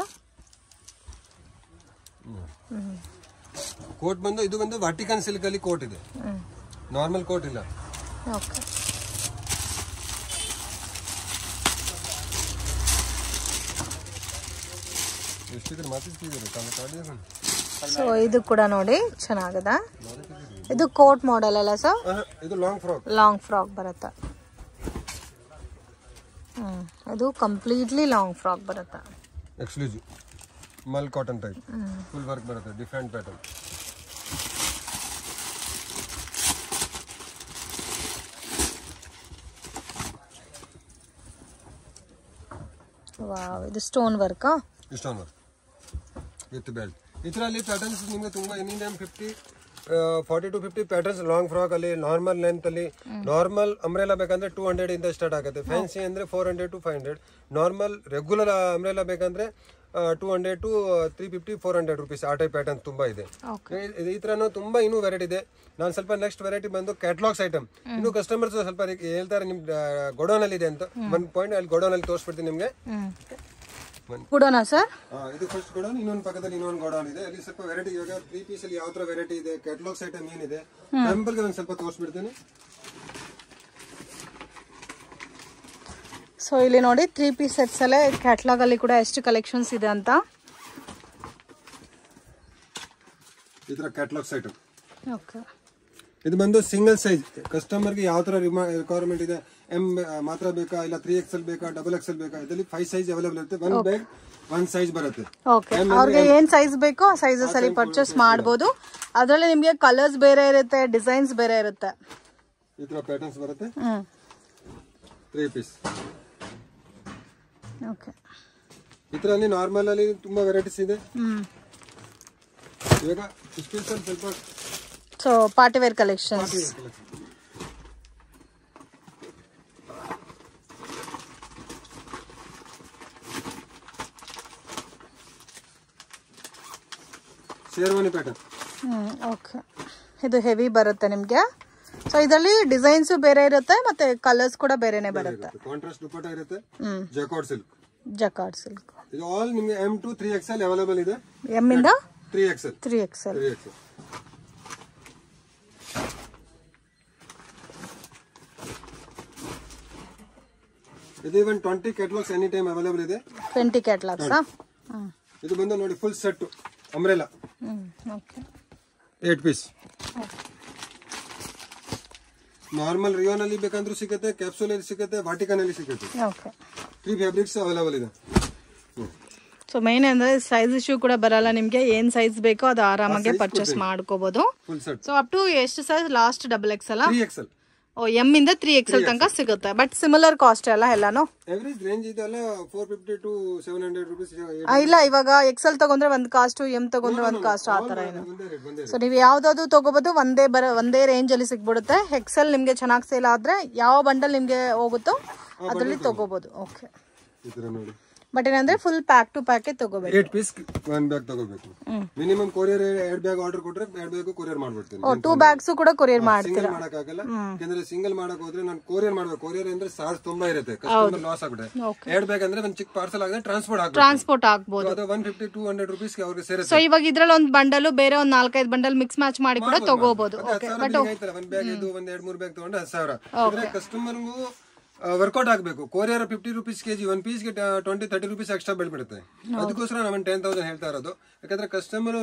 ಕೋಟ್ ಬಂದು ಇದು ಬಂದು ವರ್ಟಿಕಲ್ ಸಿಲ್ಕ್ ಅಲ್ಲಿ ಕೋಟ್ ಇದೆ, ನಾರ್ಮಲ್ ಕೋಟ್ ಇಲ್ಲ. ಓಕೆ, ಸೊ ಇದು ಕೂಡ ನೋಡಿ ಚೆನ್ನಾಗಿದೆ. ಇದು ಕೋಟ್ ಮಾಡೆಲ್ ಅಲ್ಲ ಸರ್? ಇದು ಲಾಂಗ್ ಫ್ರಾಕ್. ಲಾಂಗ್ ಫ್ರಾಕ್ ಬರುತ್ತೆ. ಇದು ಕಂಪ್ಲೀಟ್ಲಿ ಲಾಂಗ್ ಫ್ರಾಕ್ ಬರುತ್ತೆ. Exclusive mul cotton type full work ಬರುತ್ತೆ, ಡಿಫರೆಂಟ್ ಪ್ಯಾಟರ್ನ್. ವಾವ್, ಇದು stone work. Stone work with belt. ಇದರಲ್ಲಿ ಪ್ಯಾಟರ್ನ್ಸ್ ನಿಮಗೆ ತುಂಬಾ ಏನಿದೆ 40 to 50 ಪ್ಯಾಟರ್ನ್ಸ್ ಲಾಂಗ್ ಫ್ರಾಕ್ ಅಲ್ಲಿ, ನಾರ್ಮಲ್ ಲೆಂತ್ ಅಲ್ಲಿ. ನಾರ್ಮಲ್ ಅಂಬ್ರೆಲಾ ಬೇಕಂದ್ರೆ 200 ಇಂದ ಸ್ಟಾರ್ಟ್ ಆಗುತ್ತೆ. ಫ್ಯಾನ್ಸಿ ಅಂದ್ರೆ 400 to 500. ನಾರ್ಮಲ್ ರೆಗ್ಯುಲರ್ ಅಂಬ್ರೆಲಾ ಬೇಕಂದ್ರೆ 200 to 350 400 rupees. ಆ ಟೈಪ್ ಪ್ಯಾಟರ್ನ್ ತುಂಬಾ ಇದೆ. ಈ ತರನು ತುಂಬಾ ಇನ್ನೂ ವೆರೈಟಿ ಇದೆ. ನಾನು ಸ್ವಲ್ಪ ನೆಕ್ಸ್ಟ್ ವೆರೈಟಿ ಬಂದು ಕ್ಯಾಟಲಾಗ್ಸ್ ಐಟಮ್. ಇನ್ನು ಕಸ್ಟಮರ್ಸ್ ಸ್ವಲ್ಪ ಹೇಳ್ತಾರೆ ನಿಮ್ ಗೋಡೌನ್ ಅಲ್ಲಿ ಇದೆ ಅಂತ. ಒಂದ್ ಪಾಯಿಂಟ್ ಅಲ್ಲಿ ಗೋಡೌನ್ ಅಲ್ಲಿ ತೋರಿಸ್ಬಿಡ್ತೀನಿ ನಿಮ್ಗೆ. ಗುಡೋನಾ ಸರ್? ಇದು ಫಸ್ಟ್ ಗೋಡೌನ್, ಇನ್ನೊಂದು ಪಕ್ಕದಲ್ಲಿ ಇನ್ನೊಂದು ಗೋಡೌನ್ ಇದೆ. ಅಲ್ಲಿ ಸ್ವಲ್ಪ ವೆರೈಟಿ, ಇವಾಗ 3 ಪೀಸ್ ಅಲ್ಲಿ ಯಾವ ತರ ವೆರೈಟಿ ಇದೆ, ಕ್ಯಾಟಲಾಗ್ಸ್ ಐಟಮ್ ಏನಿದೆ ಸ್ಯಾಂಪಲ್ ಗೆ ಒಂದ್ ಸ್ವಲ್ಪ ತೋರಿಸ್ಬಿಡ್ತೀನಿ. ಸೊ ಇಲ್ಲಿ ನೋಡಿ 3 ಪೀಸ್ ಸೆಟ್ಸ್ ಅಲ್ಲೇ ಕ್ಯಾಟಲಾಗ್ ಅಲ್ಲಿ ಕೂಡ ಎಷ್ಟು ಕಲೆಕ್ಷನ್ಸ್ ಇದೆ ಅಂತ. ಈ ತರ ಕ್ಯಾಟಲಾಗ್ಸ್ ಐಟಮ್. ಓಕೆ, ಇದು ಬಂದು ಸಿಂಗಲ್ ಸೈಜ್. ಕಸ್ಟಮರ್ ಗೆ ಯಾವ ತರ ರಿಕ್ವೈರ್ಮೆಂಟ್ ಇದೆ, ಎಂ ಮಾತ್ರ ಬೇಕಾ ಇಲ್ಲ 3XL ಬೇಕಾ XXL ಬೇಕಾ, ಇದರಲ್ಲಿ 5 ಸೈಜ್ ಅವೈಲೇಬಲ್ ಇರುತ್ತೆ. ಒನ್ ಬ್ಯಾಗ್ 1 ಸೈಜ್ ಬರುತ್ತೆ. ಓಕೆ, ಅವ್ರಿಗೆ ಏನ್ ಸೈಜ್ ಬೇಕೋ ಆ ಸೈಜಸ್ ಅಲ್ಲಿ ಪರ್ಚೇಸ್ ಮಾಡಬಹುದು. ಅದರಲ್ಲಿ ನಿಮಗೆ ಕಲರ್ಸ್ ಬೇರೆ ಇರುತ್ತೆ, ಡಿಸೈನ್ಸ್ ಬೇರೆ ಇರುತ್ತೆ. ಈ ತರ ಪ್ಯಾಟರ್ನ್ಸ್ ಬರುತ್ತೆ. 3 ಪೀಸ್. ಓಕೆ, ಇದರಲ್ಲಿ ನಾರ್ಮಲ್ ಅಲ್ಲಿ ತುಂಬಾ ವೆರೈಟೀಸ್ ಇದೆ. ಇವಾಗ ಸ್ಪೆಷಲ್ ಸ್ವಲ್ಪ so party wear collections. Sherwani pattern. Okay, ಇದು ಹೆವಿ ಬರುತ್ತೆ ನಿಮ್ಗೆ. ಸೊ ಇದರಲ್ಲಿ ಡಿಸೈನ್ಸ್ ಬೇರೆ ಇರುತ್ತೆ ಮತ್ತೆ ಕಲರ್ಸ್ ಕೂಡ ಬೇರೆನೆ ಬರುತ್ತೆ. ಕಾಂಟ್ರಾಸ್ಟ್ ದುಪಟ್ಟ ಇರುತ್ತೆ. Jacquard silk. Jacquard silk. ಇದು ಆಲ್ ನಿಮಗೆ M to 3XL ಅವೈಲೇಬಲ್ ಇದೆ. M ಇಂದ 3XL. 3XL. ಇದು even 20 catalogues any time available ಇದೆ. 20 ಕ್ಯಾಟಲಾಗ್ಸ್. ಇದು ಬಂದು ನೋಡಿ full set umbrella. Okay, 8 piece. Normal rayon ಅಲ್ಲಿ ಬೇಕಂದ್ರೂ ಸಿಗುತ್ತೆ, ಕ್ಯಾಪ್ಸೂಲ್ ಅಲ್ಲಿ ಸಿಗುತ್ತೆ, ವಾಟಿಕನ್ ಅಲ್ಲಿ ಸಿಗುತ್ತೆ. ಓಕೆ, 3 ಫ್ಯಾಬ್ರಿಕ್ಸ್ ಅವೈಲೇಬಲ್ ಇದೆ. ಸೊ ಮೇನ್ ಅಂದ್ರೆ ಸೈಜ್ ಇಶ್ಯೂ ಕೂಡ ಬರಲ್ಲ ನಿಮ್ಗೆ. ಏನ್ ಸೈಜ್ ಬೇಕೋ ಅದು ಆರಾಮಾಗಿ ಪರ್ಚೇಸ್ ಮಾಡ್ಕೋಬಹುದು. Full set. So up to ಎಷ್ಟು ಸೈಜ್? Last XXL. 3XL. ಓ, M ಇಂದ 3XL ತನಕ ಸಿಗುತ್ತೆ. ಬಟ್ ಸಿಮಿಲರ್ ಕಾಸ್ಟ್ ಅಲ್ಲ ಎಲ್ಲಾನು? ಎವರೇಜ್ ರೇಂಜ್ ಇದೆಲ್ಲ 450 to 700 ರೂಪೀಸ್. ಇಲ್ಲ, ಇವಾಗ XL ತಗೊಂಡ್ರೆ ಒಂದ್ ಕಾಸ್ಟ್, M ತಗೊಂಡ್ರೆ ಒಂದ್ ಕಾಸ್ಟ್, ಆ ತರ ಏನು. ಸೊ ನೀವು ಯಾವ್ದಾದ್ರು ತಗೋಬಹುದು, ಒಂದೇ ರೇಂಜ್ ಅಲ್ಲಿ ಸಿಗ್ಬಿಡುತ್ತೆ. XL ನಿಮ್ಗೆ ಚೆನ್ನಾಗಿ ಸೇಲ್ ಆದ್ರೆ ಯಾವ ಬಂಡಲ್ ನಿಮ್ಗೆ ಹೋಗುತ್ತೋ ಅದ್ರಲ್ಲಿ ತಗೋಬಹುದು. ಓಕೆ, ಬಟ್ ಏನಂದ್ರೆ ಫುಲ್ ಪ್ಯಾಕ್ ಟು ಪ್ಯಾಕ್ ತಗೋಬೇಕು. 8 ಪೀಸ್ 1 ಬ್ಯಾಗ್ ತಗೋಬೇಕು. ಮಿನಿಮಮ್ ಕೊರಿಯರ್ 2 ಬ್ಯಾಗ್ ಆರ್ಡರ್ ಕೊಟ್ರೆ 2 ಬ್ಯಾಗ್ ಕೊರಿಯರ್ ಮಾಡ್ಬಿಡ್ತೀನಿ. 2 ಬ್ಯಾಗ್ಸ್ ಕೂಡ ಕೊರಿಯರ್ ಮಾಡ್ತೀರಾ? ಸಿಂಗಲ್ ಮಾಡಕ್ಕಾಗಲ್ಲ, ಯಾಕಂದ್ರೆ ಸಿಂಗಲ್ ಮಾಡಕ್ ಹೋದ್ರೆ ನಾನು ಕೊರಿಯರ್ ಮಾಡ್ಬೇಕು. ಕೊರಿಯರ್ ಅಂದ್ರೆ ಚಾರ್ಜ್ ತುಂಬಾ ಇರುತ್ತೆ, ಕಸ್ಟಮರ್ ಲಾಸ್ ಆಗ್ಬಿಡುತ್ತೆ. 2 ಬ್ಯಾಗ್ ಅಂದ್ರೆ ಒಂದ್ ಚಿಕ್ಕ ಪಾರ್ಸಲ್ ಆಗಿದೆ, ಟ್ರಾನ್ಸ್ಪೋರ್ಟ್ ಆಗ್ಬೋದು. ಅದು 150 to 200 ರೂಪೀಸ್ ಅವ್ರಿಗೆ ಸೇರುತ್ತೆ. ಸೊ ಇವಾಗ ಇದ್ರಲ್ಲಿ ಒಂದ್ ಬಂಡಲ್ ಬೇರೆ ಒಂದ್ 4-5 ಬಂಡಲ್ ಮಿಕ್ಸ್ ಮ್ಯಾಚ್ ಮಾಡಿ ಕೂಡ ತಗೋಬಹುದು. ಬಟ್ ಒಂದ್ ಬ್ಯಾಗ್ ಇದು ಒಂದ್ 2-3 ಬ್ಯಾಗ್ ತಗೊಂಡ್ರೆ 10,000. ಕಸ್ಟಮರ್ಗೂ ವರ್ಕೌಟ್ ಆಗಬೇಕು. ಕೊರಿಯರ್ 50 ರೂಪೀಸ್ ಕೆಜಿ, 1 ಪೀಸ್ಗೆ 20-30 ರೂಪೀಸ್ ಎಕ್ಸ್ಟ್ರಾ ಬೆಳ್ಬಿಡುತ್ತೆ. ಅದಕ್ಕೋಸ್ಕರ ನಾನು 10,000 ಹೇಳ್ತಾ ಇರೋದು. ಯಾಕಂದ್ರೆ ಕಸ್ಟಮರ್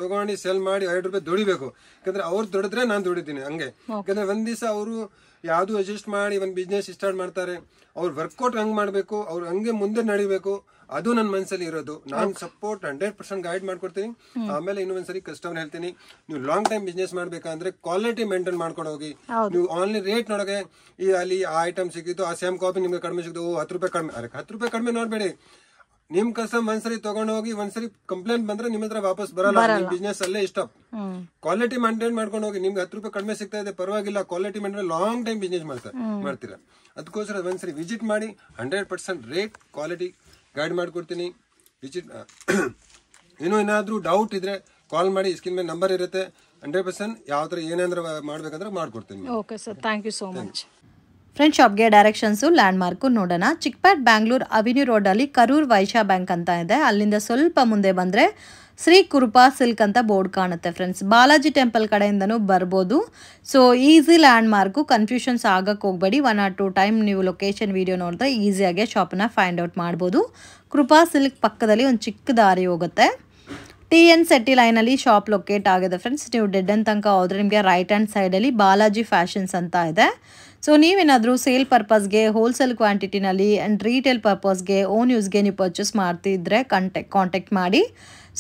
ತಗೊಂಡು ಸೆಲ್ ಮಾಡಿ 2 ರೂಪಾಯಿ ದುಡಿಬೇಕು. ಯಾಕಂದ್ರೆ ಅವ್ರು ದುಡಿದ್ರೆ ನಾನು ದುಡಿತೀನಿ ಹಂಗೆ. ಯಾಕಂದ್ರೆ ಒಂದ್ ದಿವಸ ಅವರು ಯಾವ್ದು ಅಡ್ಜಸ್ಟ್ ಮಾಡಿ ಒಂದ್ ಬಿಸ್ನೆಸ್ ಸ್ಟಾರ್ಟ್ ಮಾಡ್ತಾರೆ, ಅವ್ರು ವರ್ಕೌಟ್ ಹಂಗ್ ಮಾಡ್ಬೇಕು, ಅವ್ರು ಹಂಗೆ ಮುಂದೆ ನಡಿಬೇಕು. ಅದು ನನ್ನ ಮನಸ್ಸಲ್ಲಿ ಇರೋದು. ನಾನು ಸಪೋರ್ಟ್ 100% ಗೈಡ್ ಮಾಡ್ಕೊಡ್ತೀನಿ. ಆಮೇಲೆ ಇನ್ನೊಂದ್ಸರಿ ಕಸ್ಟಮರ್ ಹೇಳ್ತೀನಿ, ನೀವು ಲಾಂಗ್ ಟೈಮ್ ಬಿಸ್ನೆಸ್ ಮಾಡ್ಬೇಕಂದ್ರೆ ಕ್ವಾಲಿಟಿ ಮೇಂಟೈನ್ ಮಾಡ್ಕೊಂಡು ಹೋಗಿ. ನೀವು ಆನ್ಲೈನ್ ರೇಟ್ ನೋಡೋಕೆ ಈ ಅಲ್ಲಿ ಆ ಐಟಮ್ ಸಿಕ್ಕಿತ್ತು, ಆ ಸೇಮ್ ಕಾಪಿ ನಿಮ್ಗೆ ಕಡಿಮೆ ಸಿಕ್ತು, 10 ರೂಪಾಯಿ ಕಡಿಮೆ. 10 ರೂಪಾಯಿ ಕಡಿಮೆ ನೋಡ್ಬೇಡಿ, ನಿಮ್ ಕಸ್ಟಮರ್ ಒಂದ್ಸರಿ ತಗೊಂಡು ಹೋಗಿ ಒಂದ್ಸರಿ ಕಂಪ್ಲೇಂಟ್ ಬಂದ್ರೆ ನಿಮ್ ಹತ್ರ ವಾಪಸ್ ಬರಲ್ಲ. ನಿಮ್ ಬಿಸ್ನೆಸ್ ಅಲ್ಲೇ ಸ್ಟಾಪ್. ಕ್ವಾಲಿಟಿ ಮೇಂಟೈನ್ ಮಾಡ್ಕೊಂಡು ಹೋಗಿ. ನಿಮ್ಗೆ 10 ರೂಪಾಯಿ ಕಡಿಮೆ ಸಿಗ್ತಾ ಇದೆ ಪರವಾಗಿಲ್ಲ, quality maintain long time business ಮಾಡ್ತೀರಾ. ಅದಕ್ಕೋಸ್ಕರ ಒಂದ್ಸರಿ ವಿಸಿಟ್ ಮಾಡಿ 100% ರೇಟ್ ಕ್ವಾಲಿಟಿ ಗೈಡ್ ಮಾಡ್ಕೊಡ್ತೀನಿ. ವಿಸಿಟ್ ಏನೋ ಏನಾದ್ರೂ ಡೌಟ್ ಇದ್ರೆ ಕಾಲ್ ಮಾಡಿ. ಸ್ಕ್ರೀನ್ ಮೇಲೆ ನಂಬರ್ ಇರುತ್ತೆ. 100% ಯಾವ ತರ ಏನಾದ್ರೂ ಮಾಡ್ಬೇಕಂದ್ರೆ ಮಾಡ್ಕೊಡ್ತೀನಿ. Okay sir, thank you so much. Friend, ಶಾಪ್ಗೆ directions land mark. Chickpet Bangalore avenue ರೋಡಲ್ಲಿ ಕರೂರ್ ವೈಶ್ಯ ಬ್ಯಾಂಕ್ ಅಂತ ಇದೆ. ಅಲ್ಲಿಂದ ಸ್ವಲ್ಪ ಮುಂದೆ ಬಂದರೆ ಶ್ರೀ ಕೃಪಾ ಸಿಲ್ಕ್ ಅಂತ ಬೋರ್ಡ್ ಕಾಣುತ್ತೆ ಫ್ರೆಂಡ್ಸ್. ಬಾಲಾಜಿ ಟೆಂಪಲ್ ಕಡೆಯಿಂದನೂ ಬರ್ಬೋದು. So easy land mark, confusions ಆಗಕ್ಕೆ ಹೋಗಬೇಡಿ. 1 or 2 ಟೈಮ್ ನೀವು ಲೊಕೇಶನ್ ವಿಡಿಯೋ ನೋಡಿದ್ರೆ ಈಸಿಯಾಗಿ ಶಾಪನ್ನ ಫೈಂಡ್ ಔಟ್ ಮಾಡ್ಬೋದು. ಕೃಪಾ ಸಿಲ್ಕ್ ಪಕ್ಕದಲ್ಲಿ ಒಂದು ಚಿಕ್ಕ ದಾರಿ ಹೋಗುತ್ತೆ. TN ಸೆಟ್ಟಿ ಲೈನಲ್ಲಿ ಶಾಪ್ ಲೊಕೇಟ್ ಆಗಿದೆ ಫ್ರೆಂಡ್ಸ್. ನೀವು ಡೆಡ್ ಎಂಡ್ ತನಕ ಹೋದ್ರೆ ನಿಮಗೆ ರೈಟ್ ಹ್ಯಾಂಡ್ ಸೈಡಲ್ಲಿ ಬಾಲಾಜಿ ಫ್ಯಾಷನ್ಸ್ ಅಂತ ಇದೆ. ಸೊ ನೀವೇನಾದರೂ ಸೇಲ್ ಪರ್ಪಸ್ಗೆ, ಹೋಲ್ಸೇಲ್ ಕ್ವಾಂಟಿಟಿನಲ್ಲಿ ಆ್ಯಂಡ್ ರೀಟೇಲ್ ಪರ್ಪಸ್ಗೆ, ಓನ್ ಯೂಸ್ಗೆ ನೀವು ಪರ್ಚೇಸ್ ಮಾಡ್ತಿದ್ರೆ ಕಾಂಟ್ಯಾಕ್ಟ್ ಮಾಡಿ.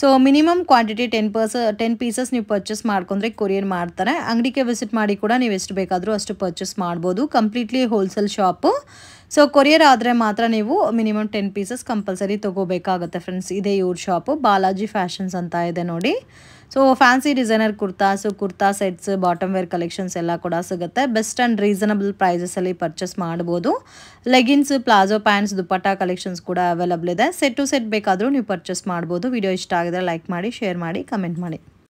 ಸೊ ಮಿನಿಮಮ್ ಕ್ವಾಂಟಿಟಿ 10 ಪೀಸಸ್ ನೀವು ಪರ್ಚೇಸ್ ಮಾಡ್ಕೊಂಡ್ರೆ ಕೊರಿಯರ್ ಮಾಡ್ತಾರೆ. ಅಂಗಡಿಗೆ ವಿಸಿಟ್ ಮಾಡಿ ಕೂಡ ನೀವು ಎಷ್ಟು ಬೇಕಾದರೂ ಅಷ್ಟು ಪರ್ಚೇಸ್ ಮಾಡ್ಬೋದು. Completely wholesale shop. So courier ಆದರೆ ಮಾತ್ರ ನೀವು ಮಿನಿಮಮ್ 10 ಪೀಸಸ್ ಕಂಪಲ್ಸರಿ ತೊಗೋಬೇಕಾಗುತ್ತೆ ಫ್ರೆಂಡ್ಸ್. ಇದೇ ಇವ್ರ ಶಾಪು ಬಾಲಾಜಿ ಫ್ಯಾಷನ್ಸ್ ಅಂತ ಇದೆ ನೋಡಿ. So fancy designer kurta sets, bottom wear collections ಎಲ್ಲ ಕೂಡ ಸಿಗುತ್ತೆ. ಬೆಸ್ಟ್ ಆ್ಯಂಡ್ ರೀಸನಬಲ್ ಪ್ರೈಸಸಲ್ಲಿ ಪರ್ಚೇಸ್ ಮಾಡ್ಬೋದು. Leggings, palazzo pants, dupatta collections ಕೂಡ ಅವೈಲಬಲ್ ಇದೆ. ಸೆಟ್ ಟು ಸೆಟ್ ಬೇಕಾದರೂ ನೀವು ಪರ್ಚೇಸ್ ಮಾಡ್ಬೋದು. ವಿಡಿಯೋ ಇಷ್ಟ ಆಗಿದ್ರೆ ಲೈಕ್ ಮಾಡಿ, ಶೇರ್ ಮಾಡಿ, ಕಮೆಂಟ್ ಮಾಡಿ.